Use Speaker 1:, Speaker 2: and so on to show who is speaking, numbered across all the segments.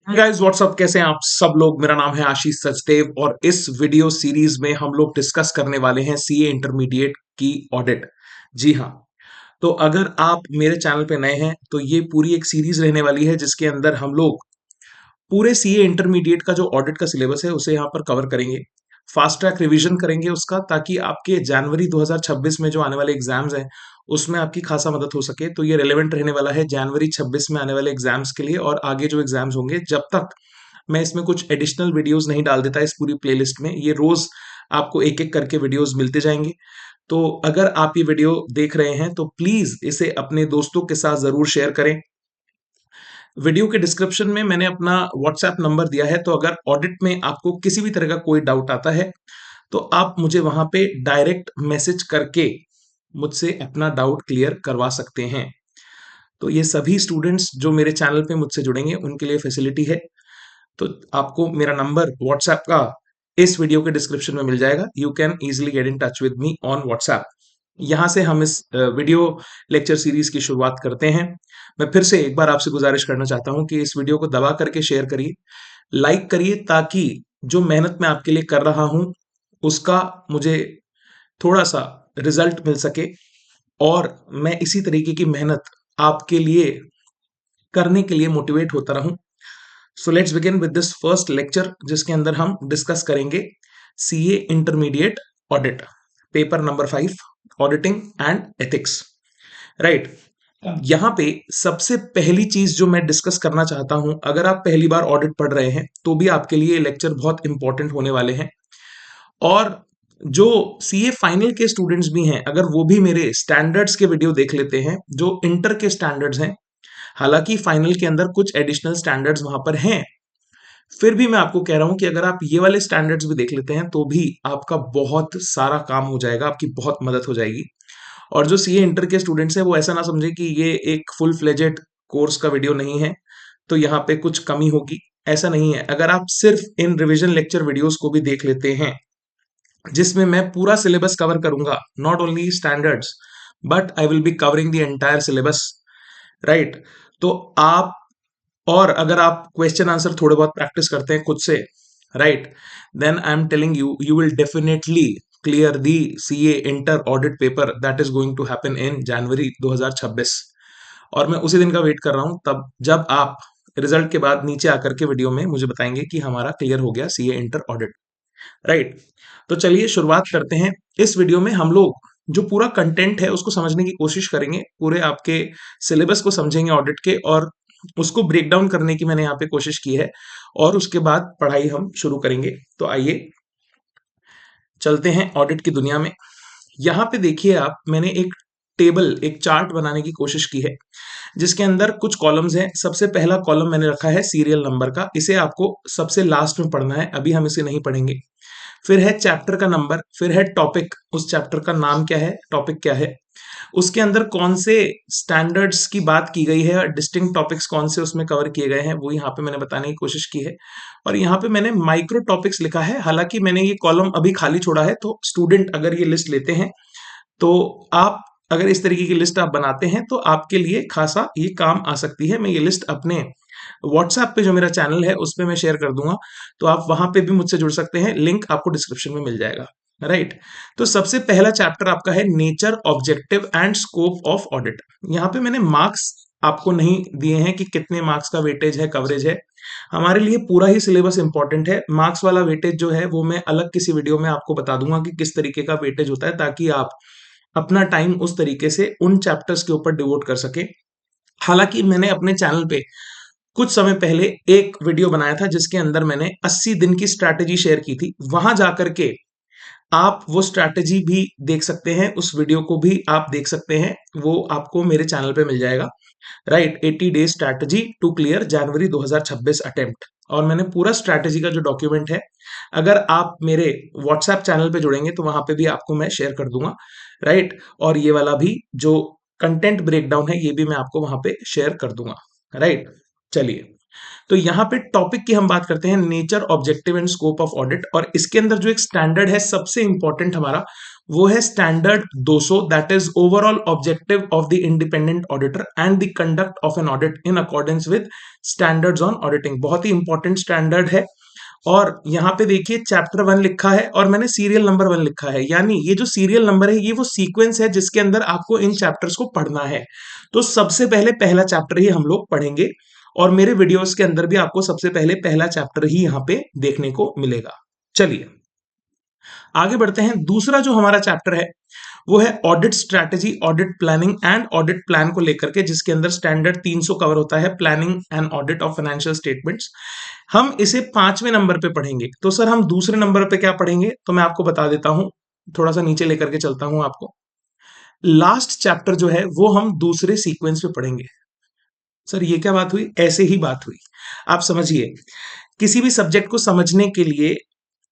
Speaker 1: Guys what's up, कैसे हैं आप सब लोग। मेरा नाम है आशीष सचदेव और इस वीडियो सीरीज में हम लोग डिस्कस करने वाले हैं सीए इंटरमीडिएट की ऑडिट। जी हाँ। तो अगर आप मेरे चैनल पे नए हैं तो ये पूरी एक सीरीज रहने वाली है जिसके अंदर हम लोग पूरे सीए इंटरमीडिएट का जो ऑडिट का सिलेबस है उसे यहाँ पर कवर करेंगे। फास्ट ट्रैक रिवीजन करेंगे उसका, ताकि आपके जनवरी 2026 में जो आने वाले एग्जाम्स हैं उसमें आपकी खासा मदद हो सके। तो ये रेलेवेंट रहने वाला है जनवरी 26 में आने वाले एग्जाम्स के लिए और आगे जो एग्जाम्स होंगे, जब तक मैं इसमें कुछ एडिशनल वीडियोस नहीं डाल देता इस पूरी प्लेलिस्ट में। ये रोज आपको एक एक करके वीडियोस मिलते जाएंगे। तो अगर आप ये वीडियो देख रहे हैं तो प्लीज इसे अपने दोस्तों के साथ जरूर शेयर करें। वीडियो के डिस्क्रिप्शन में मैंने अपना व्हाट्सएप नंबर दिया है, तो अगर ऑडिट में आपको किसी भी तरह का कोई डाउट आता है तो आप मुझे वहां पे डायरेक्ट मैसेज करके मुझसे अपना डाउट क्लियर करवा सकते हैं। तो ये सभी स्टूडेंट्स जो मेरे चैनल पे मुझसे जुड़ेंगे उनके लिए फैसिलिटी है। तो आपको मेरा नंबर व्हाट्सएप का इस वीडियो के डिस्क्रिप्शन में मिल जाएगा। You can easily get in touch with me on WhatsApp. यहां से हम इस वीडियो लेक्चर सीरीज की शुरुआत करते हैं। मैं फिर से एक बार आपसे गुजारिश करना चाहता हूं कि इस वीडियो को दबा करके शेयर करिए, लाइक करिए, ताकि जो मेहनत मैं आपके लिए कर रहा हूं उसका मुझे थोड़ा सा रिजल्ट मिल सके और मैं इसी तरीके की मेहनत आपके लिए करने के लिए मोटिवेट होता रहूं। So let's begin with this first lecture, जिसके अंदर हम डिस्कस करेंगे CA intermediate audit, paper number 5, auditing and ethics. Right. यहां पे सबसे पहली चीज जो मैं डिस्कस करना चाहता हूं, अगर आप पहली बार ऑडिट पढ़ रहे हैं तो भी आपके लिए लेक्चर बहुत इंपॉर्टेंट होने वाले हैं। और जो सीए फाइनल के स्टूडेंट्स भी हैं, अगर वो भी मेरे स्टैंडर्ड्स के वीडियो देख लेते हैं जो इंटर के स्टैंडर्ड्स हैं, हालांकि फाइनल के अंदर कुछ एडिशनल स्टैंडर्ड्स वहां पर हैं, फिर भी मैं आपको कह रहा हूं कि अगर आप ये वाले स्टैंडर्ड्स भी देख लेते हैं तो भी आपका बहुत सारा काम हो जाएगा, आपकी बहुत मदद हो जाएगी। और जो सीए इंटर के स्टूडेंट्स हैं वो ऐसा ना समझे कि ये एक फुल फ्लेजेड कोर्स का वीडियो नहीं है तो यहाँ पे कुछ कमी होगी, ऐसा नहीं है। अगर आप सिर्फ इन रिवीजन लेक्चर वीडियोस को भी देख लेते हैं जिसमें मैं पूरा सिलेबस कवर करूंगा, not only standards but I will be covering the entire syllabus. Right. तो आप, और अगर आप क्वेश्चन आंसर थोड़े बहुत प्रैक्टिस करते हैं खुद से, right, then I am telling you, you will definitely clear the CA inter audit paper that is going to happen in January 2026। और मैं उसी दिन का वेट कर रहा हूं, तब जब आप रिजल्ट के बाद नीचे आकर के वीडियो में मुझे बताएंगे कि हमारा क्लियर हो गया सीए इंटर ऑडिट। राइट। तो चलिए शुरुआत करते हैं। इस वीडियो में हम लोग जो पूरा कंटेंट है उसको समझने की कोशिश करेंगे, पूरे आपके सिलेबस को समझेंगे ऑडिट के, और उसको ब्रेक डाउन करने की मैंने यहाँ पे कोशिश की है, और उसके बाद पढ़ाई हम शुरू करेंगे। तो आइए चलते हैं ऑडिट की दुनिया में। यहाँ पे देखिए आप, मैंने एक टेबल, एक चार्ट बनाने की कोशिश की है जिसके अंदर कुछ कॉलम्स हैं। सबसे पहला कॉलम मैंने रखा है सीरियल नंबर का, इसे आपको सबसे लास्ट में पढ़ना है, अभी हम इसे नहीं पढ़ेंगे। फिर है चैप्टर का नंबर, फिर है टॉपिक, उस चैप्टर का नाम क्या है, टॉपिक क्या है, उसके अंदर कौन से स्टैंडर्ड्स की बात की गई है, डिस्टिंक्ट टॉपिक्स कौन से उसमें कवर किए गए हैं, वो यहाँ पे मैंने बताने की कोशिश की है। और यहाँ पे मैंने माइक्रो टॉपिक्स लिखा है, हालांकि मैंने ये कॉलम अभी खाली छोड़ा है, तो स्टूडेंट अगर ये लिस्ट लेते हैं तो आप, अगर इस तरीके की लिस्ट आप बनाते हैं तो आपके लिए खासा ये काम आ सकती है। मैं ये लिस्ट अपने व्हाट्सएप पे जो मेरा चैनल है उस पे मैं शेयर कर दूंगा, तो आप वहां पे भी मुझसे जुड़ सकते हैं, लिंक आपको डिस्क्रिप्शन में मिल जाएगा। राइट। तो सबसे पहला चैप्टर आपका है nature, objective and scope of audit. यहाँ पे मैंने मार्क्स आपको नहीं दिए हैं कि कितने मार्क्स का वेटेज है, कवरेज है। हमारे लिए पूरा ही सिलेबस इंपॉर्टेंट है। मार्क्स वाला वेटेज जो है वो मैं अलग किसी वीडियो में आपको बता दूंगा कि किस तरीके का वेटेज होता है, ताकि आप अपना टाइम उस तरीके से उन चैप्टर्स के ऊपर डिवोट कर सके। हालांकि मैंने अपने चैनल पे कुछ समय पहले एक वीडियो बनाया था जिसके अंदर मैंने 80 दिन की स्ट्रैटेजी शेयर की थी, वहां जाकर के आप वो स्ट्रैटेजी भी देख सकते हैं, उस वीडियो को भी आप देख सकते हैं, वो आपको मेरे चैनल पे मिल जाएगा। Right. 80 days strategy to clear January 2026 attempt. और मैंने पूरा स्ट्रैटेजी का जो डॉक्यूमेंट है, अगर आप मेरे व्हाट्सएप चैनल पे जुड़ेंगे तो वहां पे भी आपको मैं शेयर कर दूंगा। राइट। और ये वाला भी जो कंटेंट ब्रेकडाउन है ये भी मैं आपको वहां पे शेयर कर दूंगा। राइट। चलिए, तो यहाँ पे टॉपिक की हम बात करते हैं, nature, objective and scope of audit. और इसके अंदर जो एक स्टैंडर्ड है सबसे इंपॉर्टेंट हमारा, वो है standard 200, that is overall objective of the independent auditor and the conduct of an audit in accordance with standards on auditing. बहुत ही इंपॉर्टेंट स्टैंडर्ड है। और यहाँ पे देखिए चैप्टर 1 लिखा है और मैंने सीरियल नंबर 1 लिखा है, यानी ये जो सीरियल नंबर है ये वो सीक्वेंस है जिसके अंदर आपको इन चैप्टर्स को पढ़ना है। तो सबसे पहले पहला चैप्टर ही हम लोग पढ़ेंगे और मेरे वीडियोस के अंदर भी आपको सबसे पहले पहला चैप्टर ही यहाँ पे देखने को मिलेगा। चलिए आगे बढ़ते हैं। दूसरा जो हमारा चैप्टर है वो है audit strategy, audit planning and audit plan को लेकर के, जिसके अंदर स्टैंडर्ड 300 कवर होता है, planning and audit of financial statements. हम इसे 5वें नंबर पे पढ़ेंगे। तो सर हम दूसरे नंबर पे क्या पढ़ेंगे, तो मैं आपको बता देता हूं, थोड़ा सा नीचे लेकर के चलता हूं आपको। लास्ट चैप्टर जो है वो हम दूसरे सीक्वेंस पे पढ़ेंगे। सर ये क्या बात हुई, ऐसे ही बात हुई। आप समझिए, किसी भी सब्जेक्ट को समझने के लिए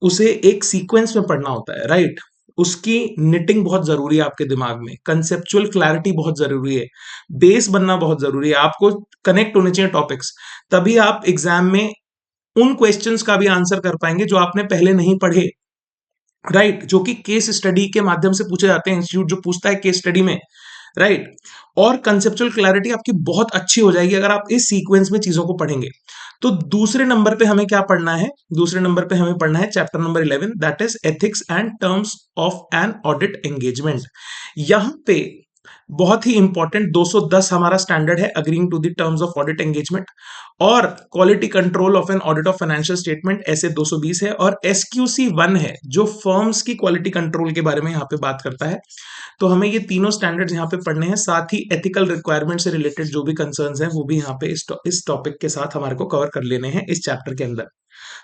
Speaker 1: उसे एक सीक्वेंस में पढ़ना होता है, राइट। उसकी निटिंग बहुत जरूरी है आपके दिमाग में, कंसेप्चुअल क्लैरिटी बहुत जरूरी है, बेस बनना बहुत जरूरी है, आपको कनेक्ट होने चाहिए टॉपिक्स, तभी आप एग्जाम में उन क्वेश्चंस का भी आंसर कर पाएंगे जो आपने पहले नहीं पढ़े, राइट, जो कि केस स्टडी के माध्यम से पूछे जाते हैं, इंस्टीट्यूट जो पूछता है केस स्टडी में, राइट। और कंसेप्चुअल क्लैरिटी आपकी बहुत अच्छी हो जाएगी अगर आप इस सीक्वेंस में चीजों को पढ़ेंगे। तो दूसरे नंबर पे हमें क्या पढ़ना है, दूसरे नंबर पे हमें पढ़ना है chapter number 11, that is ethics and terms of an audit engagement. यहां पे बहुत ही इंपॉर्टेंट 210 हमारा स्टैंडर्ड है, agreeing to the terms of audit engagement, और quality control of an audit of financial statement ऐसे 220 है, और एसक्यूसी 1 है जो फर्म्स की क्वालिटी कंट्रोल के बारे में यहाँ पे बात करता है। तो हमें ये तीनों स्टैंडर्ड्स यहाँ पे पढ़ने हैं, साथ ही एथिकल रिक्वायरमेंट से रिलेटेड जो भी कंसर्न्स हैं वो भी यहाँ पे इस टॉपिक के साथ हमारे को कवर कर लेने हैं इस चैप्टर के अंदर।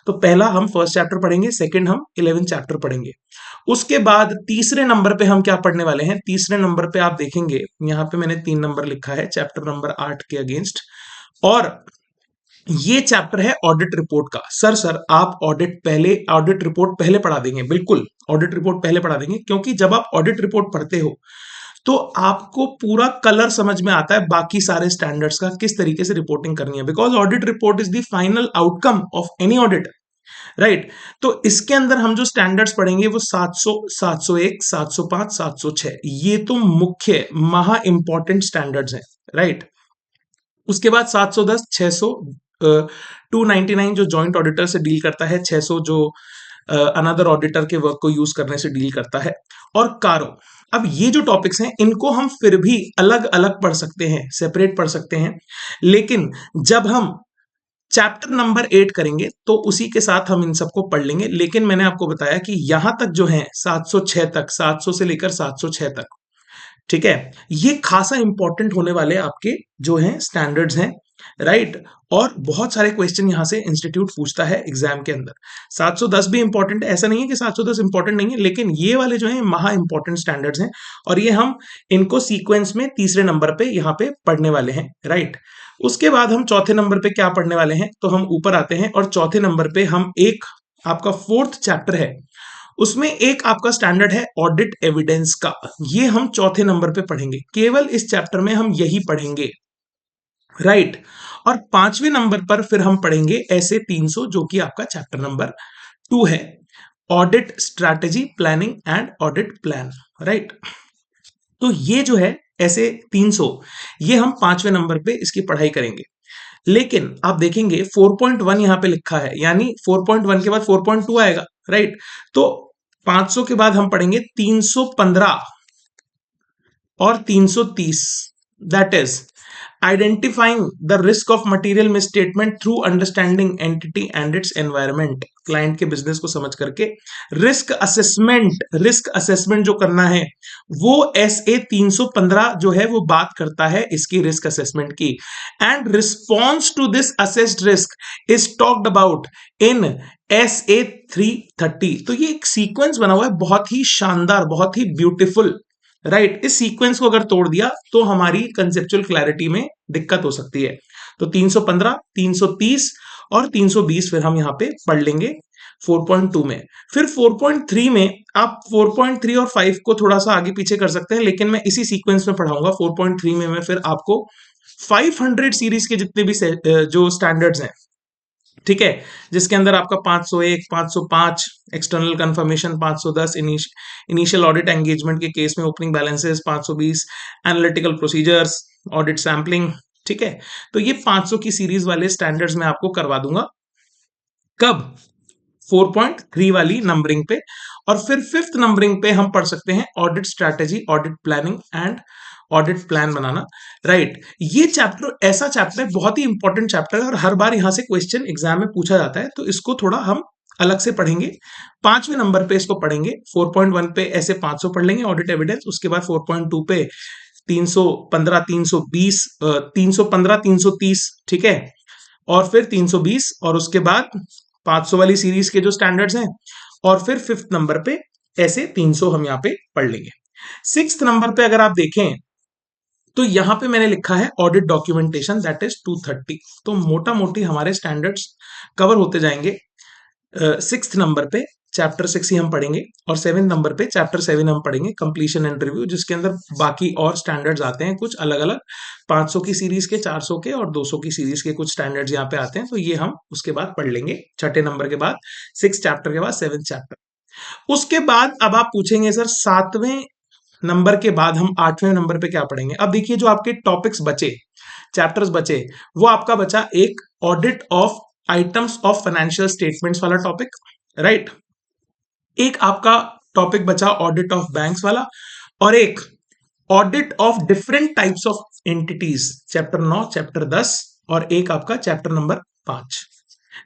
Speaker 1: तो पहला हम फर्स्ट चैप्टर पढ़ेंगे, सेकंड हम 11th चैप्टर पढ़ेंगे। उसके बाद तीसरे नंबर पे हम क्या पढ़ने वाले हैं, तीसरे नंबर पे आप देखेंगे यहाँ पे मैंने 3 नंबर लिखा है, चैप्टर नंबर 8 के अगेंस्ट, और ये चैप्टर है ऑडिट रिपोर्ट का। सर आप ऑडिट रिपोर्ट पहले पढ़ा देंगे, बिल्कुल ऑडिट रिपोर्ट पहले पढ़ा देंगे, क्योंकि जब आप ऑडिट रिपोर्ट पढ़ते हो तो आपको पूरा कलर समझ में आता है बाकी सारे स्टैंडर्ड्स का, किस तरीके से रिपोर्टिंग करनी है, because audit report is the final outcome of any audit, right. तो इसके अंदर हम जो स्टैंडर्ड्स पढ़ेंगे वो 700, 701, 705, 706, ये तो मुख्य महा इंपॉर्टेंट स्टैंडर्ड्स हैं, राइट। उसके बाद 710, 600, 299 जो जॉइंट ऑडिटर से डील करता है, 600 जो अनदर ऑडिटर के वर्क को यूज करने से डील करता है, और कारो। अब ये जो टॉपिक्स हैं इनको हम फिर भी अलग अलग पढ़ सकते हैं, सेपरेट पढ़ सकते हैं, लेकिन जब हम चैप्टर नंबर 8 करेंगे तो उसी के साथ हम इन सबको पढ़ लेंगे। लेकिन मैंने आपको बताया कि यहां तक जो है 706 तक, 700 से लेकर 706 तक, ठीक है, ये खासा इंपॉर्टेंट होने वाले आपके जो हैं स्टैंडर्ड्स हैं, राइट। और बहुत सारे क्वेश्चन यहां से इंस्टीट्यूट पूछता है एग्जाम के अंदर। 710 भी इंपॉर्टेंट है, ऐसा नहीं है कि 710 इंपॉर्टेंट नहीं है, लेकिन ये वाले जो हैं महा इंपॉर्टेंट स्टैंडर्ड्स हैं, और ये हम इनको सीक्वेंस में तीसरे नंबर पे यहाँ पे पढ़ने वाले हैं, राइट। उसके बाद हम चौथे नंबर पे क्या पढ़ने वाले हैं, तो हम ऊपर आते हैं, और चौथे नंबर पे हम एक आपका 4th चैप्टर है, उसमें एक आपका स्टैंडर्ड है ऑडिट एविडेंस का, ये हम चौथे नंबर पे पढ़ेंगे, केवल इस चैप्टर में हम यही पढ़ेंगे, राइट। और 5वें नंबर पर फिर हम पढ़ेंगे ऐसे 300 जो कि आपका चैप्टर नंबर 2 है, audit strategy, planning and audit plan, right. तो ये जो है ऐसे 300, ये हम 5वें नंबर पे इसकी पढ़ाई करेंगे। लेकिन आप देखेंगे 4.1 यहां पे लिखा है, यानी 4.1 के बाद 4.2 आएगा, राइट। तो 500 के बाद हम पढ़ेंगे 315 और 330, that is identifying the risk of material misstatement through understanding entity and it's environment. Client के बिजनेस को समझ करके रिस्क असेसमेंट जो करना है वो SA 315 जो है वो बात करता है इसकी रिस्क असेसमेंट की, and response to this assessed risk is talked about in SA 330। तो ये एक सीक्वेंस बना हुआ है, बहुत ही शानदार, बहुत ही ब्यूटीफुल, राइट। इस सीक्वेंस को अगर तोड़ दिया तो हमारी कंसेप्चुअल क्लैरिटी में दिक्कत हो सकती है। तो 315, 330 और 320 फिर हम यहां पे पढ़ लेंगे 4.2 में। फिर 4.3 में आप 4.3 और 5 को थोड़ा सा आगे पीछे कर सकते हैं, लेकिन मैं इसी सीक्वेंस में पढ़ाऊंगा। 4.3 में मैं फिर आपको 500 सीरीज के जितने भी जो स्टैंडर्ड्स हैं ठीक है, जिसके अंदर आपका 501, 505 external confirmation, 510 initial audit engagement के केस में opening balances, 520 analytical procedures, audit sampling. ठीक है, तो ये 500 की सीरीज वाले स्टैंडर्ड्स में आपको करवा दूंगा। कब? 4.3 वाली नंबरिंग पे। और फिर 5th नंबरिंग पे हम पढ़ सकते हैं audit strategy, audit planning and audit plan banana. Right, ये चैप्टर ऐसा चैप्टर है, बहुत ही इंपॉर्टेंट चैप्टर है और हर बार यहां से क्वेश्चन एग्जाम में पूछा जाता है, तो इसको थोड़ा हम अलग से पढ़ेंगे। 5वें नंबर पे इसको पढ़ेंगे। 4.1 पे ऐसे 500 पढ़ लेंगे ऑडिट एविडेंस, उसके बाद 4.2 पे 315, 320, 315, 330, ठीक है, और फिर 320, और उसके बाद 500 वाली सीरीज के जो स्टैंडर्ड्स हैं, और फिर 5th नंबर पे ऐसे 300 हम यहाँ पे पढ़ लेंगे। 6th नंबर पे अगर आप देखें तो यहां पे मैंने लिखा है ऑडिट डॉक्यूमेंटेशन, दैट इज 230। तो मोटा मोटी हमारे स्टैंडर्ड्स कवर होते जाएंगे। 6th नंबर पे चैप्टर 6 ही हम पढ़ेंगे, और 7th नंबर पे चैप्टर 7 हम पढ़ेंगे, कंप्लीशन एंड रिव्यू, जिसके अंदर बाकी और स्टैंडर्ड्स आते हैं कुछ अलग अलग, 500 की सीरीज के, 400 के और 200 की सीरीज के कुछ स्टैंडर्ड्स यहाँ पे आते हैं, तो ये हम उसके बाद पढ़ लेंगे। 6ठे नंबर के बाद 6 चैप्टर के बाद 7th चैप्टर। उसके बाद अब आप पूछेंगे सर 7वें नंबर के बाद हम 8वें नंबर पे क्या पढ़ेंगे? अब देखिए, जो आपके टॉपिक्स बचे, चैप्टर्स बचे, वो आपका बचा एक audit of items of financial statements वाला टॉपिक, राइट, एक आपका टॉपिक बचा ऑडिट ऑफ बैंक्स वाला, और एक audit of different types of entities, chapter 9, chapter 10, और एक आपका चैप्टर नंबर 5।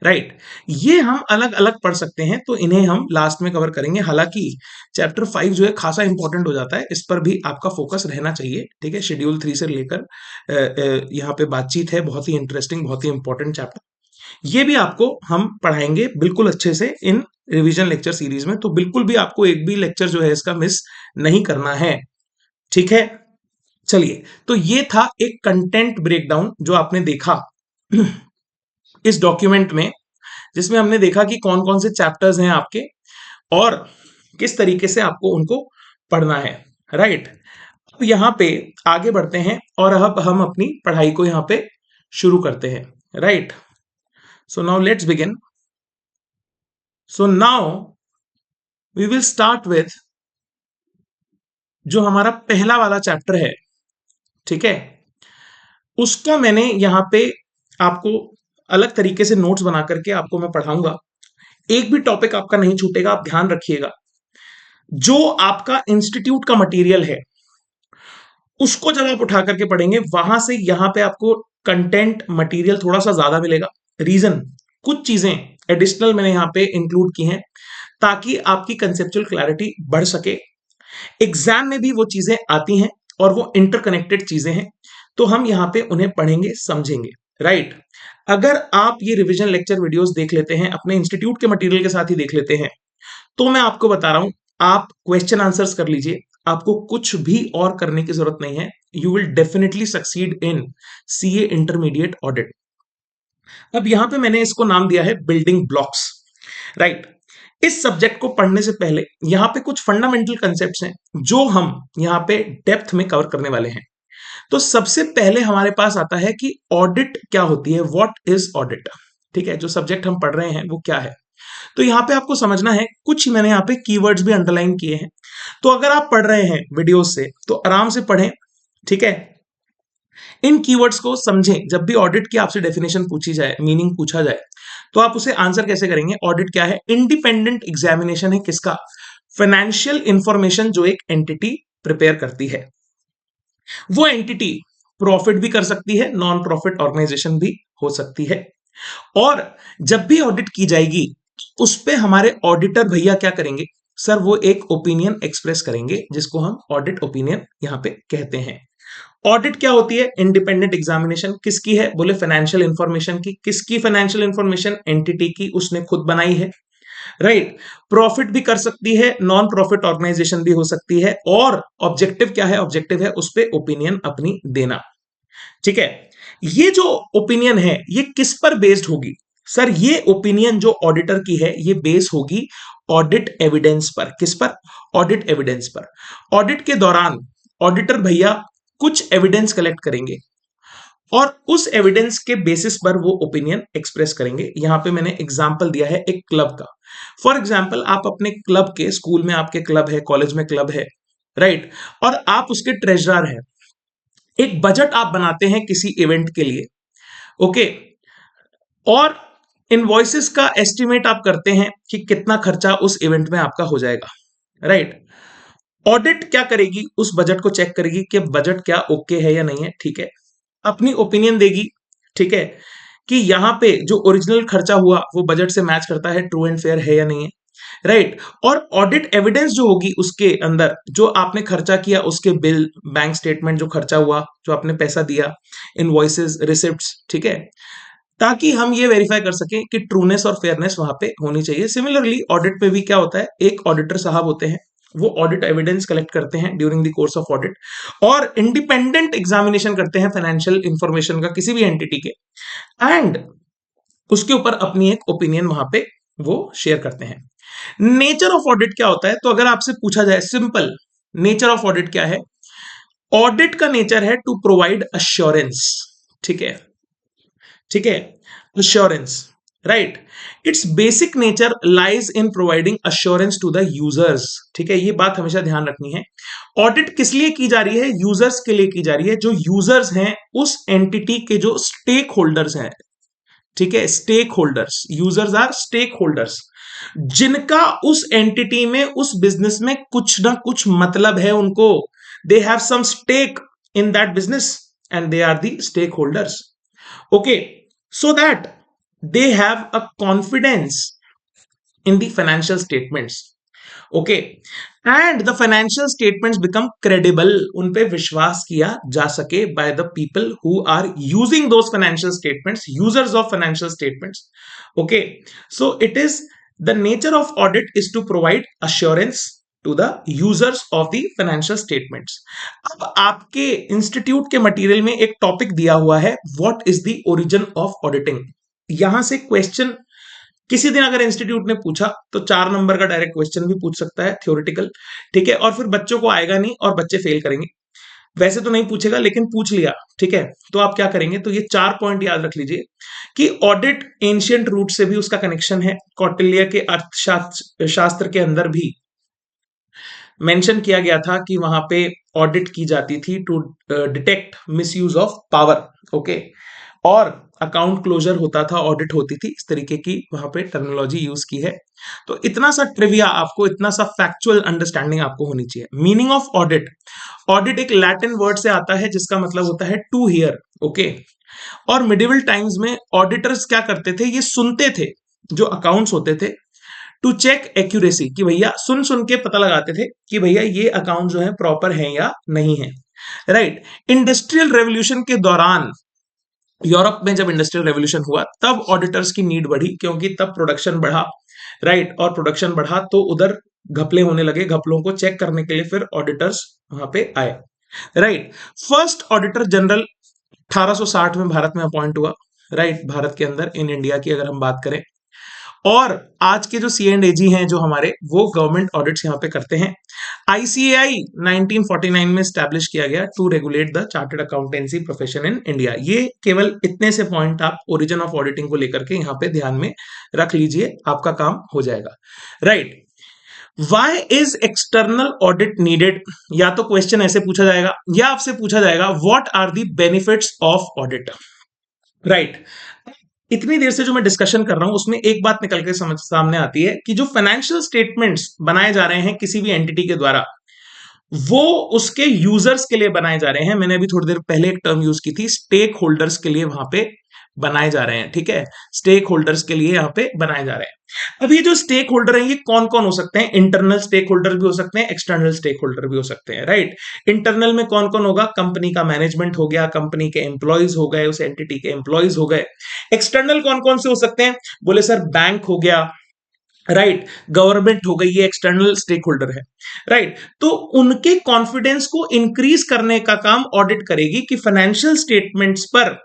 Speaker 1: राइट, ये हम अलग अलग पढ़ सकते हैं, तो इन्हें हम लास्ट में कवर करेंगे। हालांकि चैप्टर 5 जो है खासा इंपॉर्टेंट हो जाता है, इस पर भी आपका फोकस रहना चाहिए। ठीक है, शेड्यूल 3 से लेकर यहाँ पे बातचीत है, बहुत ही इंटरेस्टिंग, बहुत ही इंपॉर्टेंट चैप्टर। ये भी आपको हम पढ़ाएंगे बिल्कुल अच्छे से इन रिवीजन लेक्चर सीरीज में, तो बिल्कुल भी आपको एक भी लेक्चर जो है इसका मिस नहीं करना है। ठीक है, चलिए, तो ये था एक कंटेंट ब्रेकडाउन जो आपने देखा इस डॉक्यूमेंट में, जिसमें हमने देखा कि कौन कौन से चैप्टर्स हैं आपके और किस तरीके से आपको उनको पढ़ना है। राइट, अब यहां पे आगे बढ़ते हैं और अब हम अपनी पढ़ाई को यहां पे शुरू करते हैं। Right, so now let's begin. So now we will start with जो हमारा पहला वाला चैप्टर है, ठीक है, उसका मैंने यहां पे आपको अलग तरीके से नोट्स बना करके आपको मैं पढ़ाऊंगा। एक भी टॉपिक आपका नहीं छूटेगा, आप ध्यान रखिएगा। जो आपका इंस्टीट्यूट का मटेरियल है उसको जब आप उठा करके पढ़ेंगे, वहां से यहां पे आपको कंटेंट मटेरियल थोड़ा सा ज्यादा मिलेगा। रीजन, कुछ चीजें एडिशनल मैंने यहां पे इंक्लूड की हैं ताकि आपकी कंसेप्चुअल क्लैरिटी बढ़ सके। एग्जाम में भी वो चीजें आती हैं और वो इंटरकनेक्टेड चीजें हैं, तो हम यहां पे उन्हें पढ़ेंगे, समझेंगे। राइट, अगर आप ये रिवीजन लेक्चर वीडियोस देख लेते हैं, अपने इंस्टीट्यूट के मटेरियल के साथ ही देख लेते हैं, तो मैं आपको बता रहा हूं, आप क्वेश्चन आंसर्स कर लीजिए, आपको कुछ भी और करने की जरूरत नहीं है। You will definitely succeed in CA intermediate audit. अब यहां पे मैंने इसको नाम दिया है बिल्डिंग ब्लॉक्स। राइट, इस सब्जेक्ट को पढ़ने से पहले यहां पे कुछ फंडामेंटल कंसेप्ट्स हैं जो हम यहां पे डेप्थ में कवर करने वाले हैं। तो सबसे पहले हमारे पास आता है कि ऑडिट क्या होती है, व्हाट इज ऑडिट। ठीक है, जो सब्जेक्ट हम पढ़ रहे हैं वो क्या है, तो यहां पे आपको समझना है। कुछ मैंने यहां पे कीवर्ड्स भी अंडरलाइन किए हैं, तो अगर आप पढ़ रहे हैं वीडियोस से तो आराम से पढ़ें। ठीक है, इन कीवर्ड्स को समझें। जब भी ऑडिट की आपसे डेफिनेशन पूछी जाए, मीनिंग पूछा जाए, तो आप उसे आंसर कैसे करेंगे? ऑडिट क्या है? इंडिपेंडेंट एग्जामिनेशन है, किसका? फाइनेंशियल इंफॉर्मेशन जो एक एंटिटी प्रिपेयर करती है। वो एंटिटी प्रॉफिट भी कर सकती है, नॉन प्रॉफिट ऑर्गेनाइजेशन भी हो सकती है। और जब भी ऑडिट की जाएगी उस पे हमारे ऑडिटर भैया क्या करेंगे सर? वो एक ओपिनियन एक्सप्रेस करेंगे, जिसको हम ऑडिट ओपिनियन यहां पे कहते हैं। ऑडिट क्या होती है? Independent examination. किसकी है? बोले फाइनेंशियल इंफॉर्मेशन की। किसकी फाइनेंशियल इंफॉर्मेशन? एंटिटी की, उसने खुद बनाई है। राइट, प्रॉफिट भी कर सकती है, नॉन प्रॉफिट ऑर्गेनाइजेशन भी हो सकती है। और ऑब्जेक्टिव क्या है? ऑब्जेक्टिव है उस पर ओपिनियन अपनी देना। ठीक है, ये जो ओपिनियन है ये किस पर बेस्ड होगी सर? ये ओपिनियन जो ऑडिटर की है ये बेस होगी ऑडिट एविडेंस पर। किस पर? ऑडिट एविडेंस पर। ऑडिट के दौरान ऑडिटर भैया कुछ एविडेंस कलेक्ट करेंगे, और उस एविडेंस के बेसिस पर वो ओपिनियन एक्सप्रेस करेंगे। यहां पे मैंने एग्जांपल दिया है एक क्लब का। फॉर एग्जांपल, आप अपने क्लब के, स्कूल में आपके क्लब है, कॉलेज में क्लब है, राइट, और आप उसके ट्रेजरर हैं। एक बजट आप बनाते हैं किसी इवेंट के लिए, ओके, और इनवॉइसेस का एस्टिमेट आप करते हैं कि कितना खर्चा उस इवेंट में आपका हो जाएगा, राइट। ऑडिट क्या करेगी? उस बजट को चेक करेगी कि बजट क्या ओके है या नहीं है, ठीक है, अपनी ओपिनियन देगी, ठीक है, कि यहां पे जो ओरिजिनल खर्चा हुआ वो बजट से मैच करता है, ट्रू एंड फेयर है या नहीं है, राइट। और ऑडिट एविडेंस जो होगी उसके अंदर, जो आपने खर्चा किया उसके बिल, बैंक स्टेटमेंट, जो खर्चा हुआ, जो आपने पैसा दिया, इनवॉइसेस, रिसिप्ट्स, ठीक है, ताकि हम ये वेरीफाई कर सकें कि ट्रूनेस और फेयरनेस वहां पे होनी चाहिए। सिमिलरली ऑडिट में भी क्या होता है, एक ऑडिटर साहब होते हैं, वो ऑडिट एविडेंस कलेक्ट करते हैं during the course of audit, और इंडिपेंडेंट एग्जामिनेशन करते हैं फाइनेंशियल इंफॉर्मेशन का किसी भी एंटिटी के, एंड उसके ऊपर अपनी एक ओपिनियन वहां पे वो शेयर करते हैं। नेचर ऑफ ऑडिट क्या होता है? तो अगर आपसे पूछा जाए, सिंपल नेचर ऑफ ऑडिट क्या है? ऑडिट का नेचर है टू प्रोवाइड अश्योरेंस, ठीक है, ठीक है, assurance, right. It's basic nature lies in providing assurance to the users, ठीक है, ये बात हमेशा ध्यान रखनी है। ऑडिट किस लिए की जा रही है? यूजर्स के लिए की जा रही है, जो यूजर्स हैं उस एंटिटी के, जो स्टेक होल्डर्स हैं, ठीक है, stake holders, users are stake holders, जिनका उस एंटिटी में, उस बिजनेस में कुछ ना कुछ मतलब है उनको, they have some stake in that business and they are the stake holders, okay, so that they have a confidence in the financial statements, okay, and the financial statements become credible, उन पे विश्वास किया जा सके by the people who are using those financial statements, users of financial statements, okay. So it is, the nature of audit is to provide assurance to the users of the financial statements. अब आपके institute के material में एक topic दिया हुआ है, what is the origin of auditing. यहां से क्वेश्चन किसी दिन अगर इंस्टीट्यूट ने पूछा तो 4 नंबर का डायरेक्ट क्वेश्चन भी पूछ सकता है, थ्योरेटिकल, ठीक है, और फिर बच्चों को आएगा नहीं और बच्चे फेल करेंगे। वैसे तो नहीं पूछेगा, लेकिन पूछ लिया, ठीक है, तो आप क्या करेंगे? तो ये 4 पॉइंट याद रख लीजिए कि ऑडिट एंशिएंट रूट से भी उसका कनेक्शन है। कौटिल्य के अर्थशास्त्र के अंदर भी मेंशन किया गया था कि वहां पे ऑडिट की जाती थी to detect misuse of power, okay, और अकाउंट क्लोजर होता था, ऑडिट होती थी, इस तरीके की वहां पे टर्मिनोलॉजी यूज की है। तो इतना सा ट्रिविया आपको, इतना सा फैक्चुअल अंडरस्टैंडिंग आपको होनी चाहिए। मीनिंग ऑफ ऑडिट, ऑडिट एक लैटिन वर्ड से आता है जिसका मतलब होता है टू हियर, ओके। और मिडिवल टाइम्स में ऑडिटर्स क्या करते थे? ये सुनते थे जो अकाउंट्स होते थे, टू चेक एक्यूरेसी, कि भैया सुन सुन के पता लगाते थे कि भैया ये अकाउंट जो है प्रॉपर है या नहीं है, राइट। इंडस्ट्रियल रेवोल्यूशन के दौरान, यूरोप में जब इंडस्ट्रियल रेवोल्यूशन हुआ तब ऑडिटर्स की नीड बढ़ी, क्योंकि तब प्रोडक्शन बढ़ा, राइट, और प्रोडक्शन बढ़ा तो उधर घपले होने लगे, घपलों को चेक करने के लिए फिर ऑडिटर्स वहां पे आए, राइट। फर्स्ट ऑडिटर जनरल 1860 में भारत में अपॉइंट हुआ, राइट, भारत के अंदर, इन इंडिया की अगर हम बात करें। और आज के जो C&AG हैं जो हमारे, वो गवर्नमेंट ऑडिट्स यहां पे करते हैं। ICAI 1949 में स्टैब्लिश किया गया to regulate the chartered accountancy profession in India. ये केवल इतने से पॉइंट आप ओरिजिन ऑफ ऑडिटिंग को लेकर के यहां पे ध्यान में रख लीजिए, आपका काम हो जाएगा, right. Why is external audit needed? या तो क्वेश्चन ऐसे पूछा जाएगा, या आपसे पूछा जाएगा what are the benefits of audit, right. इतनी देर से जो मैं डिस्कशन कर रहा हूं उसमें एक बात निकल के समझ सामने आती है कि जो फाइनेंशियल स्टेटमेंट्स बनाए जा रहे हैं किसी भी एंटिटी के द्वारा, वो उसके यूजर्स के लिए बनाए जा रहे हैं। मैंने अभी थोड़ी देर पहले एक टर्म यूज की थी, स्टेक होल्डर्स के लिए वहां पे बनाए जा रहे हैं, ठीक है, स्टेक होल्डर्स के लिए यहां पे बनाए जा रहे हैं। अब ये जो स्टेक होल्डर हैं ये कौन कौन हो सकते हैं? इंटरनल स्टेक होल्डर भी हो सकते हैं, एक्सटर्नल स्टेक होल्डर भी हो सकते हैं, राइट। इंटरनल में कौन कौन होगा? कंपनी का मैनेजमेंट हो गया, कंपनी के एम्प्लॉयज हो गए, उस एंटिटी के एम्प्लॉयज हो गए। एक्सटर्नल कौन कौन से हो सकते हैं? बोले सर बैंक हो गया, राइट, गवर्नमेंट हो गई, ये एक्सटर्नल स्टेक होल्डर है, राइट। तो उनके कॉन्फिडेंस को इंक्रीज करने का काम ऑडिट करेगी कि फाइनेंशियल स्टेटमेंट्स पर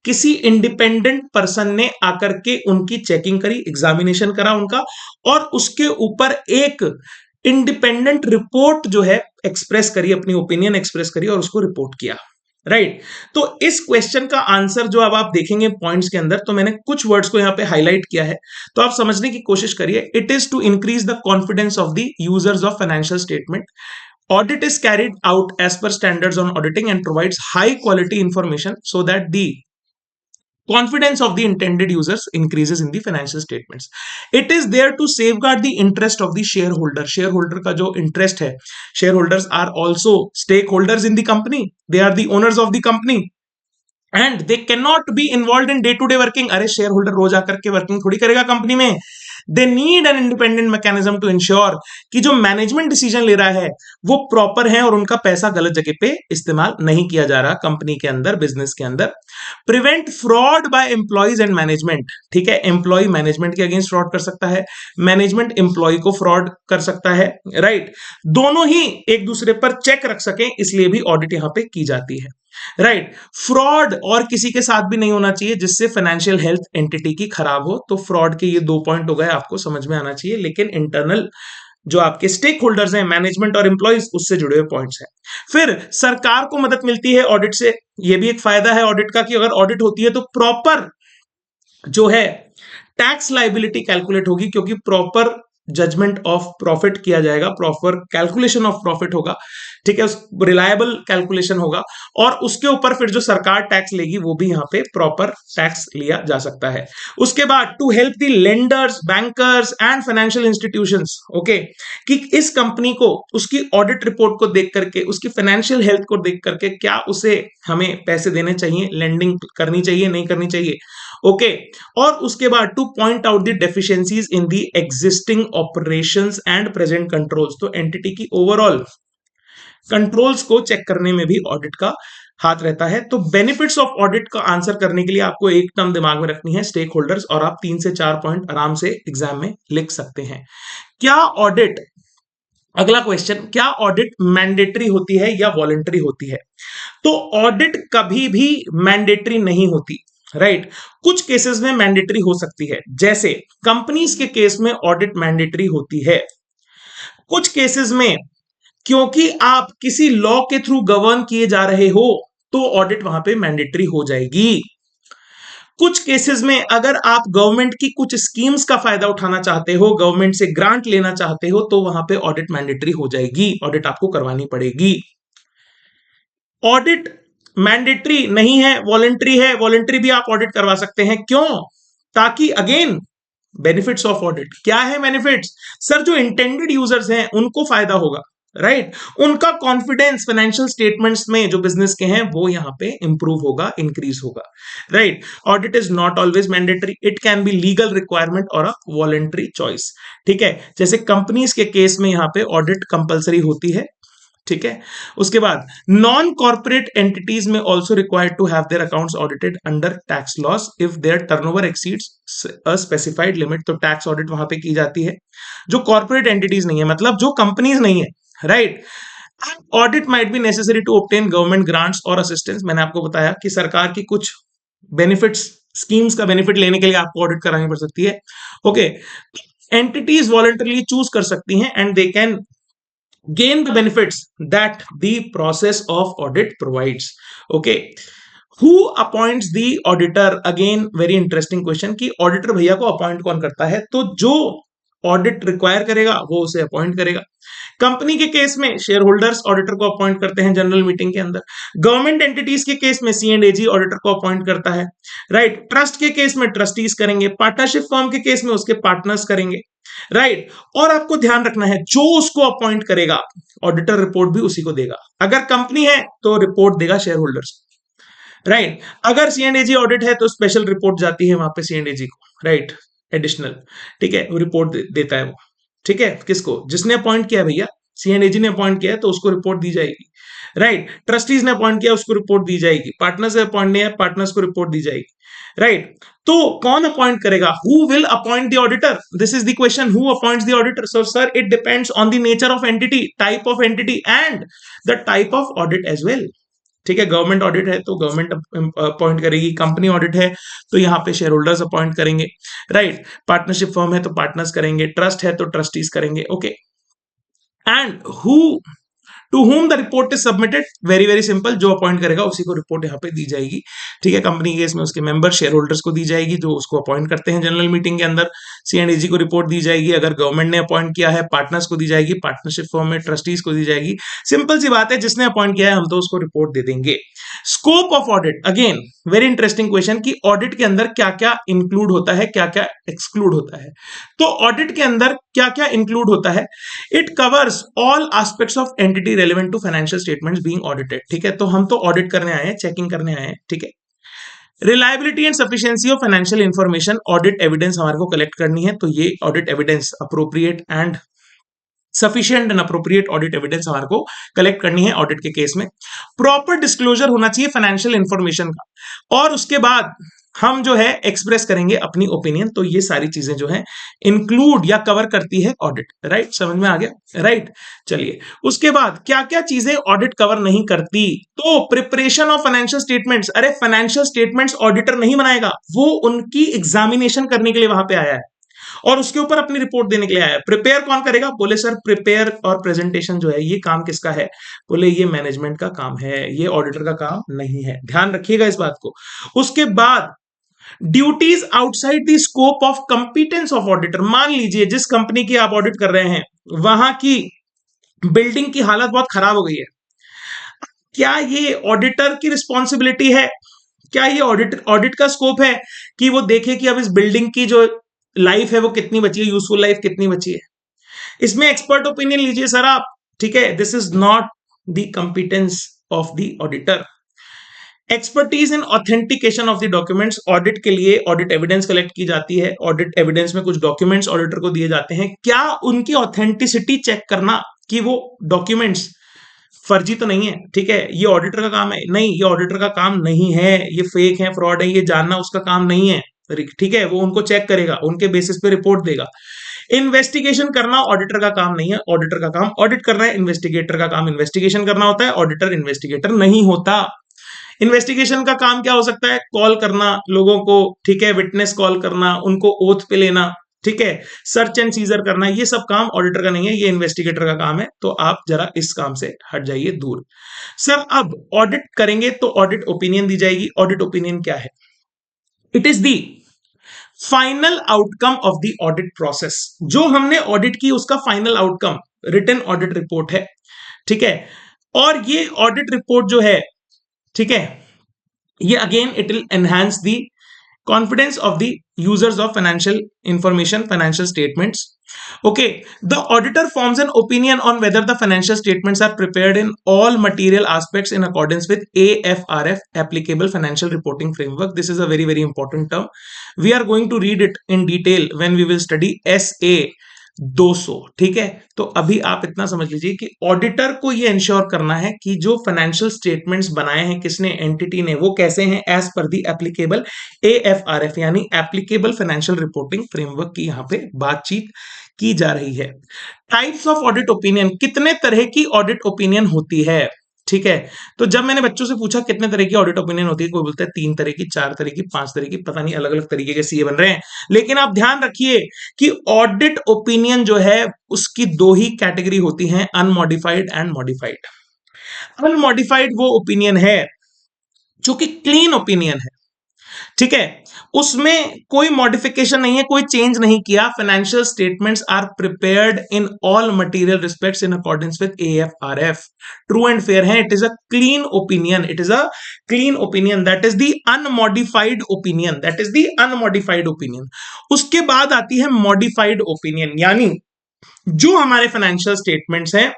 Speaker 1: किसी इंडिपेंडेंट पर्सन ने आकर के उनकी चेकिंग करी, एग्जामिनेशन करा उनका, और उसके ऊपर एक इंडिपेंडेंट रिपोर्ट जो है एक्सप्रेस करी, अपनी ओपिनियन एक्सप्रेस करी और उसको रिपोर्ट किया, राइट तो इस क्वेश्चन का आंसर जो अब आप देखेंगे पॉइंट्स के अंदर, तो मैंने कुछ वर्ड्स को यहां पे हाईलाइट किया है, तो आप समझने की कोशिश करिए। It is to increase the confidence of the users of financial statement. Audit is carried out as per standards on auditing and provides high quality information so that the confidence of the intended users increases in the financial statements. It is there to safeguard the interest of the shareholder. Shareholder का जो interest है, shareholders are also stakeholders in the company. They are the owners of the company. And they can not be involve in day to day working. अरे share holder रोज आकर के working थोड़ी करेगा company में. They need an independent mechanism to ensure कि जो management decision ले रहा है वो प्रॉपर है और उनका पैसा गलत जगह पे इस्तेमाल नहीं किया जा रहा कंपनी के अंदर, बिजनेस के अंदर. Prevent fraud bye employees and management. ठीक है, एम्प्लॉय मैनेजमेंट के अगेंस्ट फ्रॉड कर सकता है, मैनेजमेंट एम्प्लॉय को फ्रॉड कर सकता है. राइट, दोनों ही एक दूसरे पर चेक रख सकें, इसलिए भी ऑडिट यहां पे की जाती है. राइट, फ्रॉड और किसी के साथ भी नहीं होना चाहिए जिससे फाइनेंशियल हेल्थ एंटिटी की खराब हो. तो फ्रॉड के ये 2 पॉइंट हो गए, आपको समझ में आना चाहिए. लेकिन इंटरनल जो आपके स्टेक होल्डर्स हैं, मैनेजमेंट और एम्प्लॉइज, उससे जुड़े हुए पॉइंट्स हैं. फिर सरकार को मदद मिलती है ऑडिट से. ये भी एक फायदा है ऑडिट का कि अगर ऑडिट होती है तो प्रॉपर जो है टैक्स लाइबिलिटी कैलकुलेट होगी, क्योंकि प्रॉपर जजमेंट ऑफ प्रॉफिट किया जाएगा, प्रॉपर कैलकुलेशन ऑफ प्रॉफिट होगा. ठीक है, रिलायबल कैलकुलेशन होगा और उसके ऊपर फिर जो सरकार टैक्स लेगी वो भी यहां पे प्रॉपर टैक्स लिया जा सकता है. उसके बाद to help the lenders, bankers and financial institutions. Okay, कि इस कंपनी को उसकी ऑडिट रिपोर्ट को देख करके, उसकी फाइनेंशियल हेल्थ को देख करके क्या उसे हमें पैसे देने चाहिए, लेंडिंग करनी चाहिए, नहीं करनी चाहिए. ओके, और उसके बाद two point out the deficiencies in the existing operations and present controls. तो एंटिटी की ओवरऑल कंट्रोल्स को चेक करने में भी ऑडिट का हाथ रहता है. तो बेनिफिट्स ऑफ ऑडिट का आंसर करने के लिए आपको एक टर्म दिमाग में रखनी है, स्टेक होल्डर्स, और आप 3 से 4 पॉइंट आराम से एग्जाम में लिख सकते हैं. क्या ऑडिट, अगला क्वेश्चन, क्या ऑडिट मैंडेटरी होती है या वॉलंटरी होती है? तो ऑडिट कभी भी मैंडेटरी नहीं होती. राइट, कुछ केसेस में मैंडेटरी हो सकती है, जैसे कंपनीज के केस में ऑडिट मैंडेटरी होती है. कुछ केसेस में क्योंकि आप किसी लॉ के थ्रू गवर्न किए जा रहे हो तो ऑडिट वहां पे मैंडेटरी हो जाएगी. कुछ केसेस में अगर आप गवर्नमेंट की कुछ स्कीम्स का फायदा उठाना चाहते हो, गवर्नमेंट से ग्रांट लेना चाहते हो, तो वहां पे ऑडिट मैंडेटरी हो जाएगी, ऑडिट आपको करवानी पड़ेगी. ऑडिट मैंडेटरी नहीं है, वॉलंटरी है. वॉलंटरी भी आप ऑडिट करवा सकते हैं. क्यों? ताकि अगेन बेनिफिट्स ऑफ ऑडिट. क्या है बेनिफिट्स? सर, जो इंटेंडेड यूजर्स हैं उनको फायदा होगा. राइट, उनका कॉन्फिडेंस फाइनेंशियल स्टेटमेंट्स में जो बिजनेस के हैं वो यहां पे इंप्रूव होगा, इंक्रीज होगा. Right, audit is not always mandatory, it can be legal requirement और अ वॉलंटरी चॉइस. ठीक है, जैसे कंपनीज के केस में यहां पे ऑडिट कंपलसरी होती है. ठीक है, उसके बाद नॉन कॉर्पोरेट एंटिटीज में also required to have their accounts audited under tax laws if their turnover exceeds a specified limit. तो टैक्स ऑडिट वहां पे की जाती है. जो कॉर्पोरेट एंटिटीज नहीं है, मतलब जो कंपनीज नहीं है. Right, audit might be necessary to obtain government grants और असिस्टेंस. मैंने आपको बताया कि सरकार की कुछ बेनिफिट्स, स्कीम्स का बेनिफिट लेने के लिए आपको ऑडिट करानी पड़ सकती है. ओके, एंटिटीज वॉलंटरली चूज कर सकती हैं and they can gain the benefits that the process of audit provides. Okay, who appoints the auditor? Again very interesting question कि ऑडिटर भैया को अपॉइंट कौन करता है? तो जो ऑडिट रिक्वायर करेगा वो उसे अपॉइंट करेगा. कंपनी के केस में शेयर होल्डर्स ऑडिटर को अपॉइंट करते हैं जनरल मीटिंग के अंदर. गवर्नमेंट एंटिटीज के केस में C&AG ऑडिटर को अपॉइंट करता है. राइट, ट्रस्ट के केस में ट्रस्टीज करेंगे, पार्टनरशिप फर्म के केस में उसके पार्टनर्स करेंगे. राइट, और आपको ध्यान रखना है जो उसको अपॉइंट करेगा ऑडिटर रिपोर्ट भी उसी को देगा. अगर कंपनी है तो रिपोर्ट देगा शेयर होल्डर्स. राइट, अगर C&AG ऑडिट है तो स्पेशल रिपोर्ट जाती है वहां पे C&AG को. Right, additional. ठीक है, वो रिपोर्ट देता है वो. ठीक है, किसको? जिसने अपॉइंट किया भैया, C&AG ने अपॉइंट किया है तो उसको रिपोर्ट दी जाएगी. राइट, ट्रस्टीज ने अपॉइंट किया उसको रिपोर्ट दी जाएगी. पार्टनर से अपॉइंट नहीं है, पार्टनर्स को रिपोर्ट दी जाएगी. राइट, तो कौन अपॉइंट करेगा? Who will appoint the auditor? This is the question, who appoints the auditor? So sir, it depends on the nature of entity, type of entity and the type of audit as well. ठीक है, government audit है तो government appoint करेगी, company audit है तो यहाँ पे share holders appoint करेंगे. राइट, पार्टनरशिप फर्म है तो पार्टनर्स करेंगे, ट्रस्ट है तो ट्रस्टीज करेंगे. Okay, and who to whom the report is submitted, very very simple, जो अपॉइंट करेगा उसी को रिपोर्ट यहाँ पे दी जाएगी, ठीक है। कंपनी केस में उसके मेंबर शेयर होल्डर्स को दी जाएगी, जो उसको अपॉइंट करते हैं जनरल मीटिंग के अंदर। C&AG को रिपोर्ट दी जाएगी, अगर गवर्नमेंट ने अपॉइंट किया है पार्टनर्स को दी जाएगी, पार्टनरशिप फॉर्म में ट्रस्टीज को दी जाएगी। सिंपल सी बात है, जिसने अपॉइंट किया है हम तो उसको रिपोर्ट दे देंगे। Scope of audit, again very interesting question, कि ऑडिट के अंदर क्या क्या इंक्लूड होता है, क्या क्या एक्सक्लूड होता है। तो ऑडिट के अंदर क्या क्या इंक्लूड होता है, it covers all aspects of entity relevant to financial statements being audited, ठीक है। तो हम तो ऑडिट करने आए हैं, चेकिंग करने आए हैं, ठीक है। Reliability and sufficiency of financial information, audit evidence हमारे को कलेक्ट करनी है, तो ये audit evidence appropriate and sufficient and appropriate audit evidence हमारे को कलेक्ट करनी है ऑडिट के केस में। प्रॉपर डिस्क्लोजर होना चाहिए फाइनेंशियल इंफॉर्मेशन का, और उसके बाद हम जो है एक्सप्रेस करेंगे अपनी ओपिनियन। तो ये सारी चीजें जो है इंक्लूड या कवर करती है ऑडिट, राइट, समझ में आ गया, राइट। चलिए, उसके बाद क्या क्या चीजें ऑडिट कवर नहीं करती, तो प्रिपरेशन ऑफ फाइनेंशियल स्टेटमेंट्स, अरे फाइनेंशियल स्टेटमेंट्स ऑडिटर नहीं बनाएगा, वो उनकी एग्जामिनेशन करने के लिए वहां पे आया है और उसके ऊपर अपनी रिपोर्ट देने के लिए आया है। प्रिपेयर कौन करेगा, बोले सर प्रिपेयर और प्रेजेंटेशन जो है ये काम किसका है, बोले ये मैनेजमेंट का काम है, ये ऑडिटर का काम नहीं है, ध्यान रखिएगा इस बात को। उसके बाद duties outside the scope of competence of auditor, मान लीजिए जिस कंपनी की आप ऑडिट कर रहे हैं वहां की बिल्डिंग की हालत बहुत खराब हो गई है, क्या ये ऑडिटर की रिस्पॉन्सिबिलिटी है, क्या ये ऑडिट का स्कोप है कि वो देखे कि अब इस बिल्डिंग की जो लाइफ है वो कितनी बची है, यूजफुल लाइफ कितनी बची है। इसमें एक्सपर्ट ओपिनियन लीजिए सर आप, ठीक है। This is not the competence of the auditor. Expertise in authentication of the documents, audit के लिए ऑडिट एविडेंस कलेक्ट की जाती है, ऑडिट एविडेंस में कुछ डॉक्यूमेंट्स ऑडिटर को दिए जाते हैं, क्या उनकी ऑथेंटिसिटी चेक करना कि वो डॉक्यूमेंट्स फर्जी तो नहीं है, ठीक है, ये ऑडिटर का काम है, नहीं ये ऑडिटर का काम नहीं है, ये फेक है, फ्रॉड है, ये जानना उसका काम नहीं है, ठीक है। वो उनको चेक करेगा, उनके बेसिस पे रिपोर्ट देगा। इन्वेस्टिगेशन करना ऑडिटर का काम नहीं है, ऑडिटर का काम ऑडिट करना है, इन्वेस्टिगेटर का काम इन्वेस्टिगेशन करना होता है, ऑडिटर इन्वेस्टिगेटर नहीं होता। इन्वेस्टिगेशन का काम क्या हो सकता है, कॉल करना लोगों को, ठीक है, विटनेस कॉल करना, उनको ओथ पे लेना, ठीक है, सर्च एंड सीजर करना, ये सब काम ऑडिटर का नहीं है, ये इन्वेस्टिगेटर का काम है। तो आप जरा इस काम से हट जाइए दूर। सर अब ऑडिट करेंगे तो ऑडिट ओपिनियन दी जाएगी। ऑडिट ओपिनियन क्या है, it is the final outcome of the audit process, जो हमने ऑडिट की उसका final outcome written audit report है, ठीक है। और ये ऑडिट रिपोर्ट जो है, ठीक है, ये again it will enhance the confidence of the users of financial information, financial statements. Okay, the auditor forms an opinion on whether the financial statements are prepared in all material aspects in accordance with AFRF, applicable financial reporting framework. This is a very very important term. We are going to read it in detail when we will study SA 200, ठीक है। तो अभी आप इतना समझ लीजिए कि auditor को ये इंश्योर करना है कि जो फाइनेंशियल स्टेटमेंट्स बनाए हैं किसने, एंटिटी ने, वो कैसे हैं एज पर दी एप्लीकेबल AFRF यानी एप्लीकेबल फाइनेंशियल रिपोर्टिंग फ्रेमवर्क की यहाँ पे बातचीत की जा रही है। टाइप्स ऑफ ऑडिट ओपिनियन, कितने तरह की ऑडिट ओपिनियन होती है, ठीक है। तो जब मैंने बच्चों से पूछा कितने तरह की ऑडिट ओपिनियन होती है, कोई बोलता है 3 तरह की, 4 तरह की, 5 तरह की, पता नहीं अलग अलग तरीके के सीए बन रहे हैं। लेकिन आप ध्यान रखिए कि ऑडिट ओपिनियन जो है उसकी 2 ही कैटेगरी होती हैं, अनमॉडिफाइड एंड मॉडिफाइड। अनमॉडिफाइड वो ओपिनियन है जो कि क्लीन ओपिनियन है, ठीक है, उसमें कोई मॉडिफिकेशन नहीं है, कोई चेंज नहीं किया। Financial statements are prepared in all material respects in accordance with AFRF, true and fair है। It is a clean opinion, it is a clean opinion, that is the unmodified opinion, that is the unmodified opinion. उसके बाद आती है modified opinion, यानी जो हमारे financial statements हैं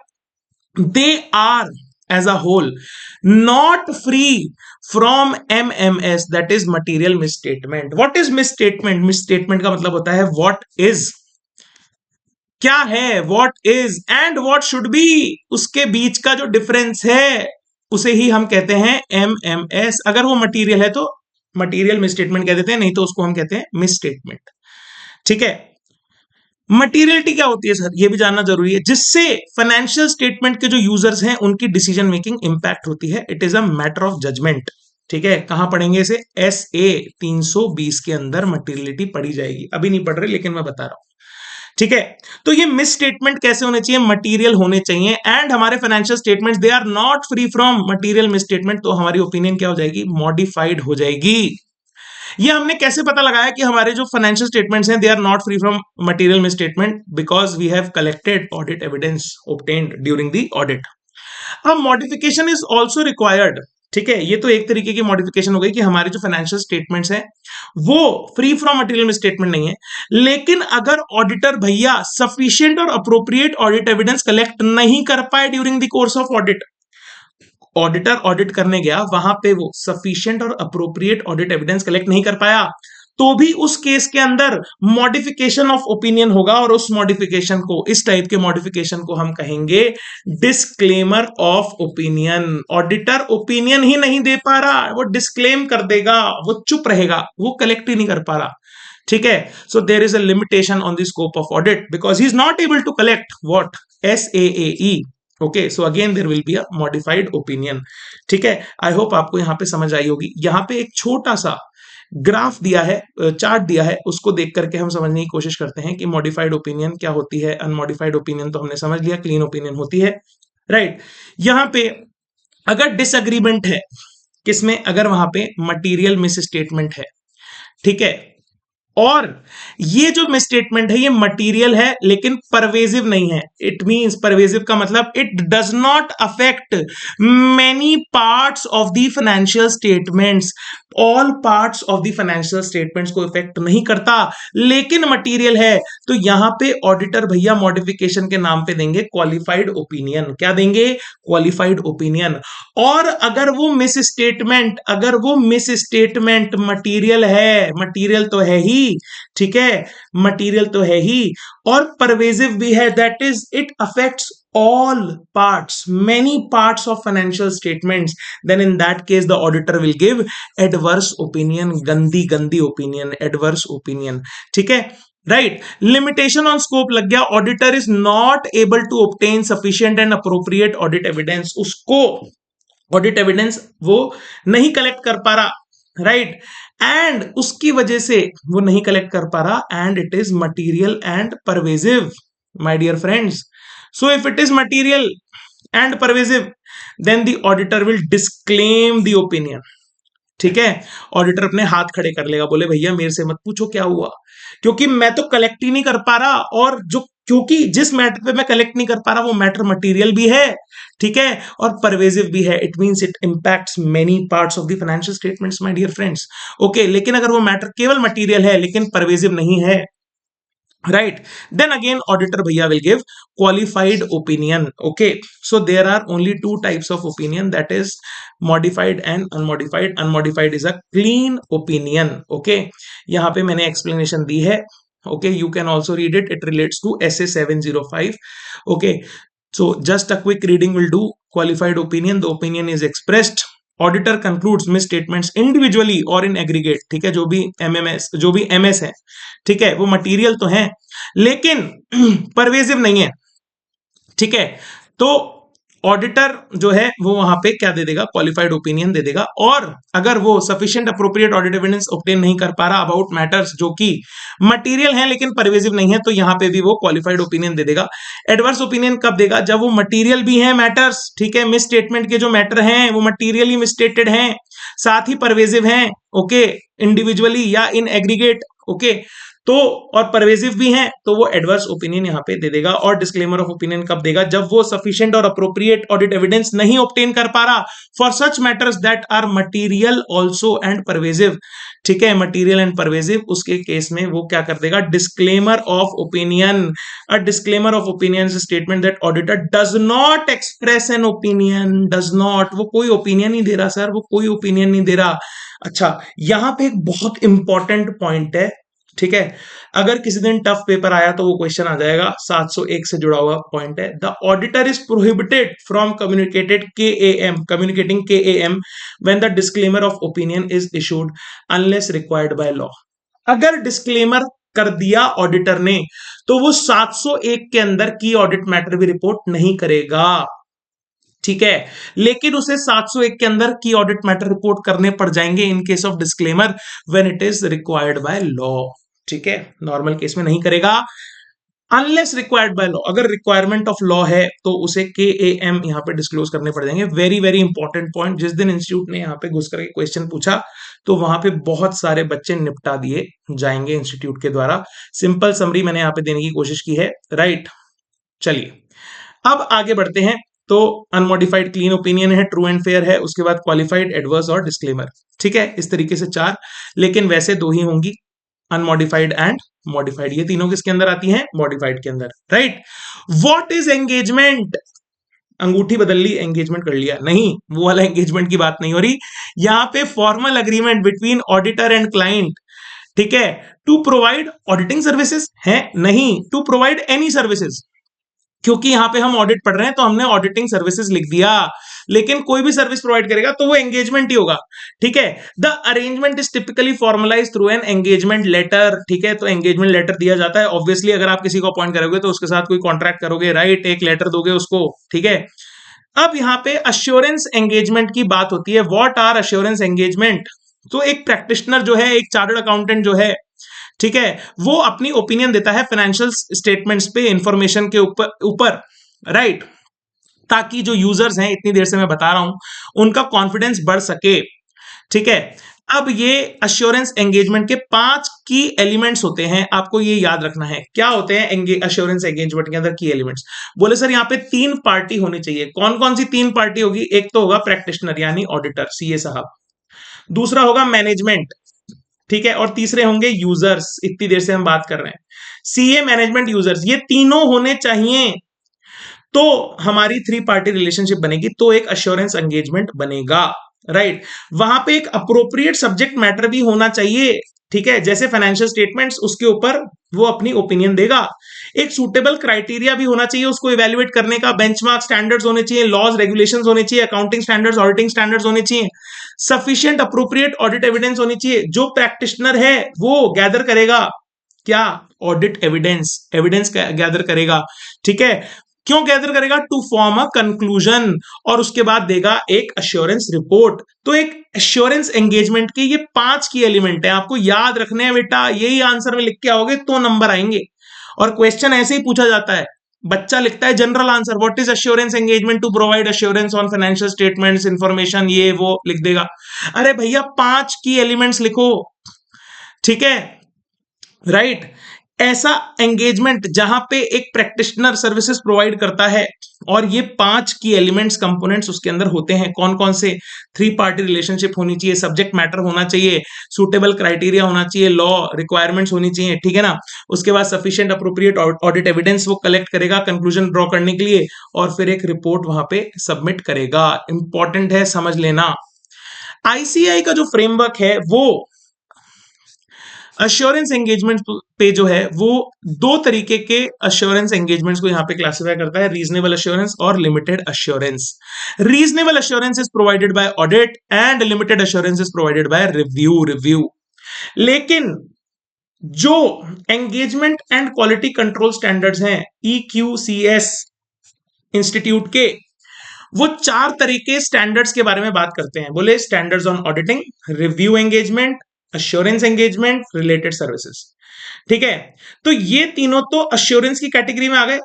Speaker 1: they are as a whole not free from MMS, that is material misstatement. What is misstatement? Misstatement का मतलब होता है what is, क्या है, what is and what should be, उसके बीच का जो डिफरेंस है उसे ही हम कहते हैं MMS। अगर वो मटीरियल है तो मटीरियल मिसस्टेटमेंट कह देते हैं, नहीं तो उसको हम कहते हैं मिसस्टेटमेंट, ठीक है। मटीरियलिटी क्या होती है सर, ये भी जानना जरूरी है, जिससे फाइनेंशियल स्टेटमेंट के जो यूजर्स हैं उनकी डिसीजन मेकिंग इंपैक्ट होती है। It is a matter of judgement, ठीक है। कहां पढ़ेंगे इसे, SA 320 के अंदर मटीरियलिटी पढ़ी जाएगी, अभी नहीं पढ़ रहे लेकिन मैं बता रहा हूं, ठीक है। तो ये मिस स्टेटमेंट कैसे होने चाहिए, मटीरियल होने चाहिए, एंड हमारे financial statements they are not free from material misstatement, तो हमारी ओपिनियन क्या हो जाएगी, मॉडिफाइड हो जाएगी। ये हमने कैसे पता लगाया कि हमारे जो फाइनेंशियल स्टेटमेंट्स हैं they are not free from material misstatement, because we have collected audit evidence obtained during the audit. अब मॉडिफिकेशन इज ऑल्सो रिक्वायर्ड, ठीक है, ये तो एक तरीके की मॉडिफिकेशन हो गई कि हमारे जो फाइनेंशियल स्टेटमेंट्स हैं वो फ्री फ्रॉम मटेरियल स्टेटमेंट नहीं है, लेकिन अगर ऑडिटर भैया सफिशिएंट और अप्रोप्रिएट ऑडिट एविडेंस कलेक्ट नहीं कर पाए during the course of audit, auditor audit करने गया, वहां पे वो सफिशिएंट और अप्रोप्रिएट ऑडिट एविडेंस कलेक्ट नहीं कर पाया, तो भी उस केस के अंदर मॉडिफिकेशन ऑफ ओपिनियन होगा, और उस मॉडिफिकेशन को, इस टाइप के मॉडिफिकेशन को हम कहेंगे disclaimer of opinion. Auditor opinion ही नहीं दे पा रहा, वो डिस्क्लेम कर देगा, वो चुप रहेगा, वो कलेक्ट ही नहीं कर पा रहा, ठीक है। So there is a limitation on the scope of audit because he is not able to collect what, SAAE। Okay, so again there will be a modified opinion, ठीक है। आई होप आपको यहां पे समझ आई होगी। यहां पे एक छोटा सा ग्राफ दिया है, चार्ट दिया है, उसको देख करके हम समझने की कोशिश करते हैं कि मॉडिफाइड ओपिनियन क्या होती है, अनमॉडिफाइड ओपिनियन तो हमने समझ लिया, क्लीन ओपिनियन होती है, राइट। यहां पे अगर डिसएग्रीमेंट है किसमें, अगर वहां पे मटीरियल मिस स्टेटमेंट है, ठीक है, और ये जो मिसस्टेटमेंट है ये मटीरियल है लेकिन परवेजिव नहीं है। इट मींस परवेजिव का मतलब it does not affect many parts of the financial statements, all parts of the financial statements को इफेक्ट नहीं करता, लेकिन मटीरियल है, तो यहां पे ऑडिटर भैया मॉडिफिकेशन के नाम पे देंगे क्वालिफाइड ओपिनियन। क्या देंगे, क्वालिफाइड ओपिनियन। और अगर वो मिस स्टेटमेंट मटीरियल है, मटीरियल तो है ही, ठीक है, मटीरियल तो है ही, और परवेजिव भी है, that is it affects all parts, many parts of financial statements, then in that case the auditor will give adverse opinion, गंदी opinion, adverse opinion, ठीक है, राइट। लिमिटेशन ऑन स्कोप लग गया, auditor is not able to obtain sufficient and appropriate audit evidence, उसको audit evidence वो नहीं collect कर पा रहा, राइट, एंड उसकी वजह से वो नहीं कलेक्ट कर पा रहा, and it is material and pervasive, my dear friends. So if it is material and pervasive then the auditor will disclaim the opinion, ठीक है। ऑडिटर अपने हाथ खड़े कर लेगा, बोले भैया मेरे से मत पूछो क्या हुआ, क्योंकि मैं तो कलेक्ट ही नहीं कर पा रहा, और जो क्योंकि जिस मैटर पे मैं कलेक्ट नहीं कर पा रहा वो मैटर मटीरियल भी है, ठीक है, और परवेजिव भी है। It means it impacts many parts of the financial statements, my dear friends. Okay, लेकिन अगर वो मैटर केवल मटीरियल है लेकिन परवेजिव नहीं है, right, then again auditor bhaiya will give qualified opinion. Okay, so there are only two types of opinion, that is modified and unmodified. Unmodified is a clean opinion. Okay, yahan pe maine explanation di hai. Okay, you can also read it, it relates to SA 705. Okay, so just a quick reading will do. Qualified opinion, the opinion is expressed, auditor concludes miss statements individually और in aggregate, ठीक है, जो भी MS है, ठीक है, वो material तो है लेकिन परवेजिव नहीं है, ठीक है, तो ऑडिटर जो है वो वहां पे क्या दे देगा, क्वालिफाइड ओपिनियन दे देगा। और अगर वो sufficient appropriate audit evidence obtain नहीं कर पा रहा अबाउट मैटर्स जो कि मटीरियल है लेकिन परवेजिव नहीं है, तो यहां पे भी वो क्वालिफाइड ओपिनियन दे देगा। एडवर्स ओपिनियन कब देगा, जब वो मटीरियल भी है मैटर्स, ठीक है, मिस स्टेटमेंट के जो मैटर हैं वो मटीरियली मिसस्टेटेड हैं, साथ ही परवेजिव हैं, ओके, इंडिविजुअली या इन एग्रीगेट, ओके, तो और परवेजिव भी हैं, तो वो एडवर्स ओपिनियन यहां पे दे देगा। और डिस्क्लेमर ऑफ ओपिनियन कब देगा, जब वो सफिशिएंट और अप्रोप्रिएट ऑडिट एविडेंस नहीं ऑब्टेन कर पा रहा for such matters that are material also and pervasive, ठीक है, मटीरियल एंड परवेजिव, उसके केस में वो क्या कर देगा, disclaimer of opinion. A disclaimer of opinion is statement that auditor does not express an opinion, does not, वो कोई ओपिनियन नहीं दे रहा सर, वो कोई ओपिनियन नहीं दे रहा। अच्छा, यहां पे एक बहुत इंपॉर्टेंट पॉइंट है, ठीक है, अगर किसी दिन टफ पेपर आया तो वो क्वेश्चन आ जाएगा, 701 से जुड़ा हुआ पॉइंट है। The auditor is prohibited from communicating KAM when the disclaimer of opinion is issued unless required by law. अगर डिस्क्लेमर कर दिया ऑडिटर ने तो वो 701 के अंदर की ऑडिट मैटर भी रिपोर्ट नहीं करेगा, ठीक है, लेकिन उसे 701 के अंदर की ऑडिट मैटर रिपोर्ट करने पड़ जाएंगे in case of disclaimer when it is required by law, ठीक है, नॉर्मल केस में नहीं करेगा। अनलेस रिक्वायर्ड बाय लॉ, अगर रिक्वायरमेंट ऑफ लॉ है तो उसे KAM यहाँ पे डिस्क्लोज करने पड़ जाएंगे। वेरी वेरी इंपॉर्टेंट पॉइंट, जिस दिन इंस्टीट्यूट ने यहाँ पे घुस करके क्वेश्चन पूछा तो वहां पे बहुत सारे बच्चे निपटा दिए जाएंगे इंस्टीट्यूट के द्वारा। सिंपल समरी मैंने यहाँ पे देने की कोशिश की है, राइट। चलिए अब आगे बढ़ते हैं। तो अनमॉडिफाइड क्लीन ओपिनियन है, ट्रू एंड फेयर है, उसके बाद क्वालिफाइड, एडवर्स और डिस्क्लेमर। ठीक है, इस तरीके से 4, लेकिन वैसे 2 ही होंगी, अनमॉडिफाइड एंड मॉडिफाइड। ये तीनों किसके अंदर आती हैं? मॉडिफाइड के अंदर, राइट। What is engagement? अंगूठी बदल ली, एंगेजमेंट कर लिया? नहीं, वो वाला एंगेजमेंट की बात नहीं हो रही यहां पे। Formal agreement between auditor and client, ठीक है, टू प्रोवाइड ऑडिटिंग सर्विसेज है? नहीं, टू प्रोवाइड एनी सर्विसेज, क्योंकि यहां पे हम ऑडिट पढ़ रहे हैं तो हमने ऑडिटिंग सर्विसेज लिख दिया, लेकिन कोई भी सर्विस प्रोवाइड करेगा तो वो एंगेजमेंट ही होगा। ठीक है, the arrangement is typically formalize through an engagement letter. ठीक है, तो एंगेजमेंट लेटर दिया जाता है। ऑब्वियसली अगर आप किसी को अपॉइंट करोगे तो उसके साथ कोई कॉन्ट्रैक्ट करोगे, राइट, एक लेटर दोगे उसको। ठीक है, अब यहां पे अश्योरेंस एंगेजमेंट की बात होती है। What are assurance engagement? तो एक प्रैक्टिशनर जो है, एक चार्टर्ड अकाउंटेंट जो है, ठीक है, वो अपनी ओपिनियन देता है फाइनेंशियल स्टेटमेंट्स पे, इंफॉर्मेशन के ऊपर, राइट, ताकि जो यूजर्स हैं, इतनी देर से मैं बता रहा हूं, उनका कॉन्फिडेंस बढ़ सके। ठीक है, अब ये अश्योरेंस एंगेजमेंट के 5 की एलिमेंट्स होते हैं, आपको ये याद रखना है। क्या होते हैं अश्योरेंस एंगेजमेंट के अंदर की एलिमेंट्स? बोले सर यहाँ पे 3 पार्टी होनी चाहिए। कौन कौन सी 3 पार्टी होगी? एक तो होगा प्रैक्टिशनर यानी ऑडिटर, CA साहब, दूसरा होगा मैनेजमेंट, ठीक है, और तीसरे होंगे यूजर्स, इतनी देर से हम बात कर रहे हैं, CA, मैनेजमेंट, यूजर्स, ये तीनों होने चाहिए तो हमारी 3 पार्टी रिलेशनशिप बनेगी, तो एक अश्योरेंस एंगेजमेंट बनेगा, राइट। वहां पे एक अप्रोप्रिएट सब्जेक्ट मैटर भी होना चाहिए, ठीक है, जैसे फाइनेंशियल स्टेटमेंट्स, उसके ऊपर वो अपनी ओपिनियन देगा। एक सूटेबल क्राइटेरिया भी होना चाहिए उसको इवेल्युएट करने का, बेंचमार्क स्टैंडर्ड्स होने चाहिए, लॉज रेगुलेशंस होने चाहिए, अकाउंटिंग स्टैंडर्ड्स, ऑडिटिंग स्टैंडर्ड्स होने चाहिए, सफिशिएंट अप्रोप्रिएट ऑडिट एविडेंस होनी चाहिए। जो प्रैक्टिशनर है वो गैदर करेगा क्या? ऑडिट एविडेंस, एविडेंस गैदर करेगा, ठीक है। क्यों गैदर करेगा? टू फॉर्म अ कंक्लूजन, और उसके बाद देगा एक अश्योरेंस रिपोर्ट। तो एक एश्योरेंस एंगेजमेंट के ये 5 की एलिमेंट है, आपको याद रखने हैं बेटा। यही आंसर में लिख के आओगे तो नंबर आएंगे, और क्वेश्चन ऐसे ही पूछा जाता है। बच्चा लिखता है general answer, what is assurance engagement to provide assurance on financial statements, information, ये वो लिख देगा। अरे भैया 5 की एलिमेंट्स लिखो, ठीक है, राइट। ऐसा एंगेजमेंट जहां पे एक प्रैक्टिशनर सर्विसेज प्रोवाइड करता है और ये 5 की एलिमेंट्स, कंपोनेंट्स उसके अंदर होते हैं। कौन कौन से? 3 पार्टी रिलेशनशिप होनी चाहिए, सब्जेक्ट मैटर होना चाहिए, सूटेबल क्राइटेरिया होना चाहिए, लॉ रिक्वायरमेंट्स होनी चाहिए, ठीक है ना। उसके बाद सफिशिएंट अप्रोप्रिएट ऑडिट एविडेंस वो कलेक्ट करेगा कंक्लूजन ड्रॉ करने के लिए, और फिर एक रिपोर्ट वहां पे सबमिट करेगा। इंपॉर्टेंट है, समझ लेना। ICAI का जो फ्रेमवर्क है वो अश्योरेंस एंगेजमेंट पे जो है वो 2 तरीके के अश्योरेंस एंगेजमेंट्स को यहां पे क्लासिफाई करता है, रीजनेबल अश्योरेंस और limited assurance. Reasonable assurance is provided by audit and limited assurance is provided by review. लेकिन जो engagement and quality control standards हैं EQCS इंस्टीट्यूट के, वो 4 तरीके स्टैंडर्ड्स के बारे में बात करते हैं। बोले standards on auditing, review engagement, assurance engagement, related services, ठीक है। तो ये तीनों तो अश्योरेंस की कैटेगरी में आ गए,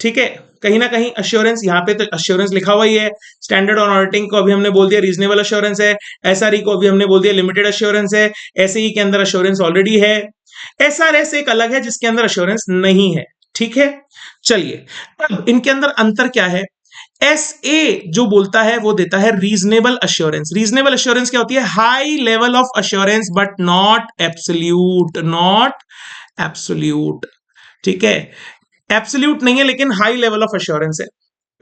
Speaker 1: ठीक है। कहीं ना कहीं अश्योरेंस, यहाँ पे तो अश्योरेंस लिखा हुआ ही है। स्टैंडर्ड ऑन ऑडिटिंग को अभी हमने बोल दिया रीजनेबल अश्योरेंस है, SRE को अभी हमने बोल दिया लिमिटेड अश्योरेंस है, SAE के अंदर अश्योरेंस ऑलरेडी है, SRS एक अलग है जिसके अंदर अश्योरेंस नहीं है, ठीक है। चलिए, अब इनके अंदर अंतर क्या है? SA जो बोलता है वो देता है रीजनेबल अश्योरेंस। रीजनेबल अश्योरेंस क्या होती है? High level of assurance but not absolute, not absolute, ठीक है। एब्सोल्यूट नहीं है लेकिन हाई लेवल ऑफ अश्योरेंस है,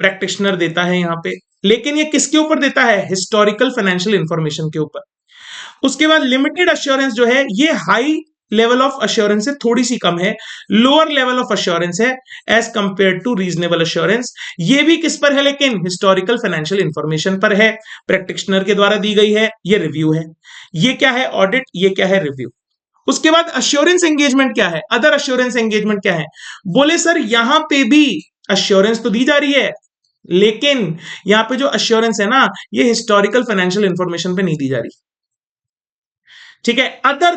Speaker 1: प्रैक्टिशनर देता है यहां पे। लेकिन ये किसके ऊपर देता है? हिस्टोरिकल फाइनेंशियल इंफॉर्मेशन के ऊपर। उसके बाद लिमिटेड अश्योरेंस जो है ये हाई लेवल ऑफ अश्योरेंस से थोड़ी सी कम है, लोअर लेवल ऑफ अश्योरेंस है as compare to reasonable assurance. ये भी किस पर है? लेकिन हिस्टोरिकल फाइनेंशियल इंफॉर्मेशन पर है, प्रैक्टिशनर के द्वारा दी गई है, ये रिव्यू है। ये क्या है? ऑडिट। ये क्या है? रिव्यू। उसके बाद अश्योरेंस एंगेजमेंट क्या है? अदर अश्योरेंस एंगेजमेंट क्या है? बोले सर यहां पे भी अश्योरेंस तो दी जा रही है, लेकिन यहां पे जो अश्योरेंस है ना, ये हिस्टोरिकल फाइनेंशियल इंफॉर्मेशन पे नहीं दी जा रही, ठीक है, other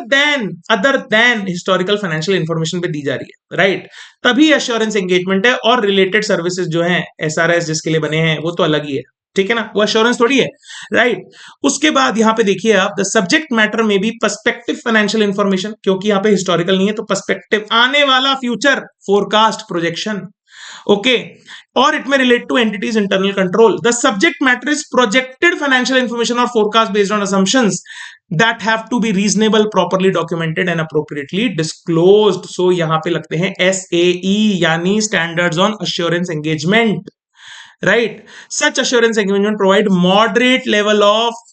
Speaker 1: than historical financial information पे दी जा रही है, राइट? तभी एश्योरेंस एंगेजमेंट है, और रिलेटेड सर्विसेज जो हैं एसआरएस जिसके लिए बने हैं वो तो अलग ही है, ठीक है ना, वो एश्योरेंस थोड़ी है, राइट? उसके बाद यहां पे देखिए आप, द सब्जेक्ट मैटर में बी पर्सपेक्टिव फाइनेंशियल इंफॉर्मेशन, क्योंकि यहां पे हिस्टोरिकल नहीं है तो पर्सपेक्टिव, आने वाला, future forecast, projection, okay, or it may relate to entities internal control. The subject matter is projected financial information or forecast based on assumptions that have to be reasonable, properly documented and appropriately disclosed. So यहाँ पे लगते हैं SAE, यानी Standards on Assurance Engagement, right? Such assurance engagement provide moderate level of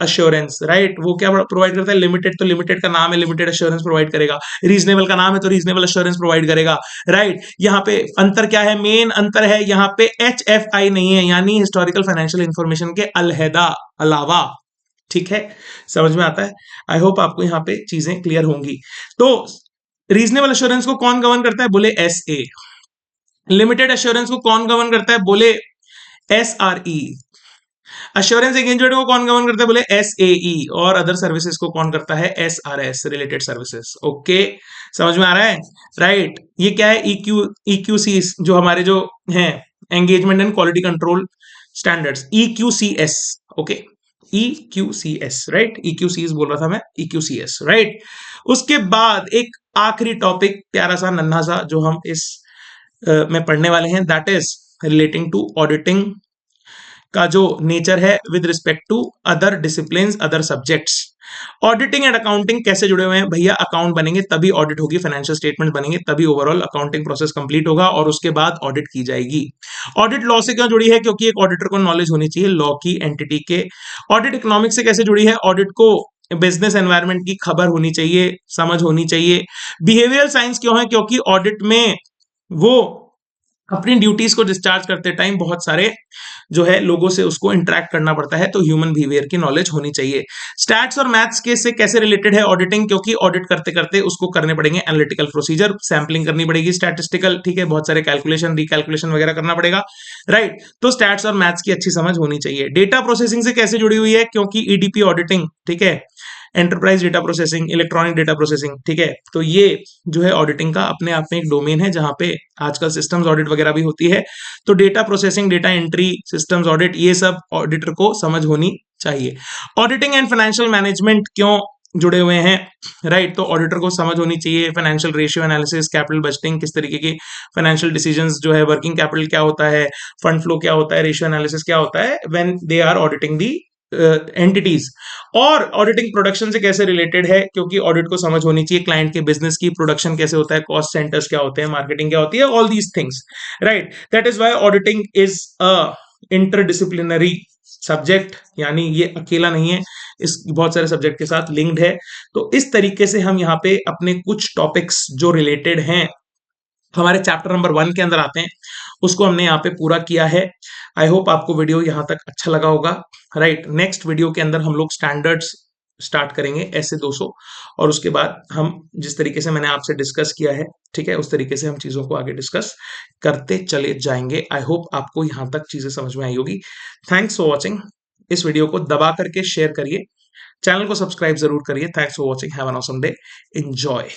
Speaker 1: assurance, right? वो क्या provide करता है? Limited, तो लिमिटेड का नाम है, लिमिटेड अश्योरेंस प्रोवाइड करेगा। रीजनेबल का नाम है तो रीजनेबल अश्योरेंस प्रोवाइड करेगा, राइट? यहाँ पे अंतर क्या है? मेन अंतर है यहाँ पे HFI नहीं है, यानी हिस्टोरिकल फाइनेंशियल इंफॉर्मेशन के अलहदा, अलावा, ठीक है? समझ में आता है? आई होप आपको यहाँ पे चीजें क्लियर होंगी। तो रीजनेबल अश्योरेंस को कौन गवर्न करता है? बोले SA। लिमिटेड अश्योरेंस को कौन गवर्न करता है? बोले SRE। अश्योरेंस एंगेजमेंट को कौन गवर्न करता है? बोले SAE। और अदर सर्विसेज को कौन करता है? SRS, related services. ओके, समझ में आ रहा है, राइट? ये क्या है? EQC, जो हमारे जो हैं engagement and quality control standards, EQCS, okay, EQCS, right? EQCS बोल रहा था मैं, EQCS, राइट? उसके बाद एक आखिरी टॉपिक, प्यारा सा नन्हा सा, जो हम इस में पढ़ने वाले हैं, that is relating to auditing का जो नेचर है with respect to other discipline, other subjects. Auditing and accounting कैसे जुड़े हुए हैं भैया? अकाउंट बनेंगे तभी ऑडिट होगी, फाइनेंशियल स्टेटमेंट बनेंगे तभी ओवरऑल अकाउंटिंग प्रोसेस कंप्लीट होगा, और उसके बाद ऑडिट की जाएगी। ऑडिट लॉ से क्यों जुड़ी है? क्योंकि एक ऑडिटर को नॉलेज होनी चाहिए लॉ की, एंटिटी के। ऑडिट इकोनॉमिक्स से कैसे जुड़ी है? ऑडिट को बिजनेस एनवायरनमेंट की खबर होनी चाहिए, समझ होनी चाहिए। बिहेवियरल साइंस क्यों है? क्योंकि ऑडिट में वो अपनी ड्यूटीज को डिस्चार्ज करते टाइम बहुत सारे जो है लोगों से उसको इंटरेक्ट करना पड़ता है, तो ह्यूमन बिहेवियर की नॉलेज होनी चाहिए। स्टैट्स और मैथ्स के से कैसे रिलेटेड है ऑडिटिंग? क्योंकि ऑडिट करते करते उसको करने पड़ेंगे एनालिटिकल प्रोसीजर, सैंपलिंग करनी पड़ेगी, स्टैटिस्टिकल, ठीक है, बहुत सारे कैलकुलेशन, रिकैलकुलेशन वगैरह करना पड़ेगा, राइट? तो स्टैट्स और मैथ्स की अच्छी समझ होनी चाहिए। डेटा प्रोसेसिंग से कैसे जुड़ी हुई है? क्योंकि EDP ऑडिटिंग, ठीक है, enterprise data processing, electronic data processing, ठीक है, तो ये जो है ऑडिटिंग का अपने आप में एक डोमेन है, जहां पे आजकल सिस्टम्स ऑडिट वगैरह भी होती है। तो data processing, data entry, systems audit, ये सब ऑडिटर को समझ होनी चाहिए। ऑडिटिंग एंड फाइनेंशियल मैनेजमेंट क्यों जुड़े हुए हैं, राइट? तो ऑडिटर को समझ होनी चाहिए financial ratio analysis, capital budgeting, किस तरीके की फाइनेंशियल डिसीजंस जो है, वर्किंग कैपिटल क्या होता है, फंड फ्लो क्या होता है, रेशियो एनालिसिस क्या होता है when they are auditing the entities. और ऑडिटिंग प्रोडक्शन से कैसे रिलेटेड है? क्योंकि ऑडिट को समझ होनी चाहिए क्लाइंट के बिजनेस की, प्रोडक्शन कैसे होता है, कॉस्ट सेंटर्स क्या होते हैं, मार्केटिंग क्या होती है, all these things, right? That is why auditing is a interdisciplinary subject, यानी ये अकेला नहीं है, इस बहुत सारे सब्जेक्ट के साथ लिंक्ड है। तो इस तरीके से हम यहाँ पे अपने कुछ टॉपिक्स जो रिलेटेड हैं हमारे चैप्टर नंबर 1 के अंदर आते हैं, उसको हमने यहाँ पे पूरा किया है। आई होप आपको वीडियो यहाँ तक अच्छा लगा होगा, राइट? नेक्स्ट वीडियो के अंदर हम लोग स्टैंडर्ड्स स्टार्ट करेंगे, ऐसे 200, और उसके बाद हम जिस तरीके से मैंने आपसे डिस्कस किया है, ठीक है, उस तरीके से हम चीजों को आगे डिस्कस करते चले जाएंगे। आई होप आपको यहाँ तक चीजें समझ में आई होगी। Thanks for watching. इस वीडियो को दबा करके शेयर करिए, चैनल को सब्सक्राइब जरूर करिए। Thanks for watching, have an awesome day, enjoy.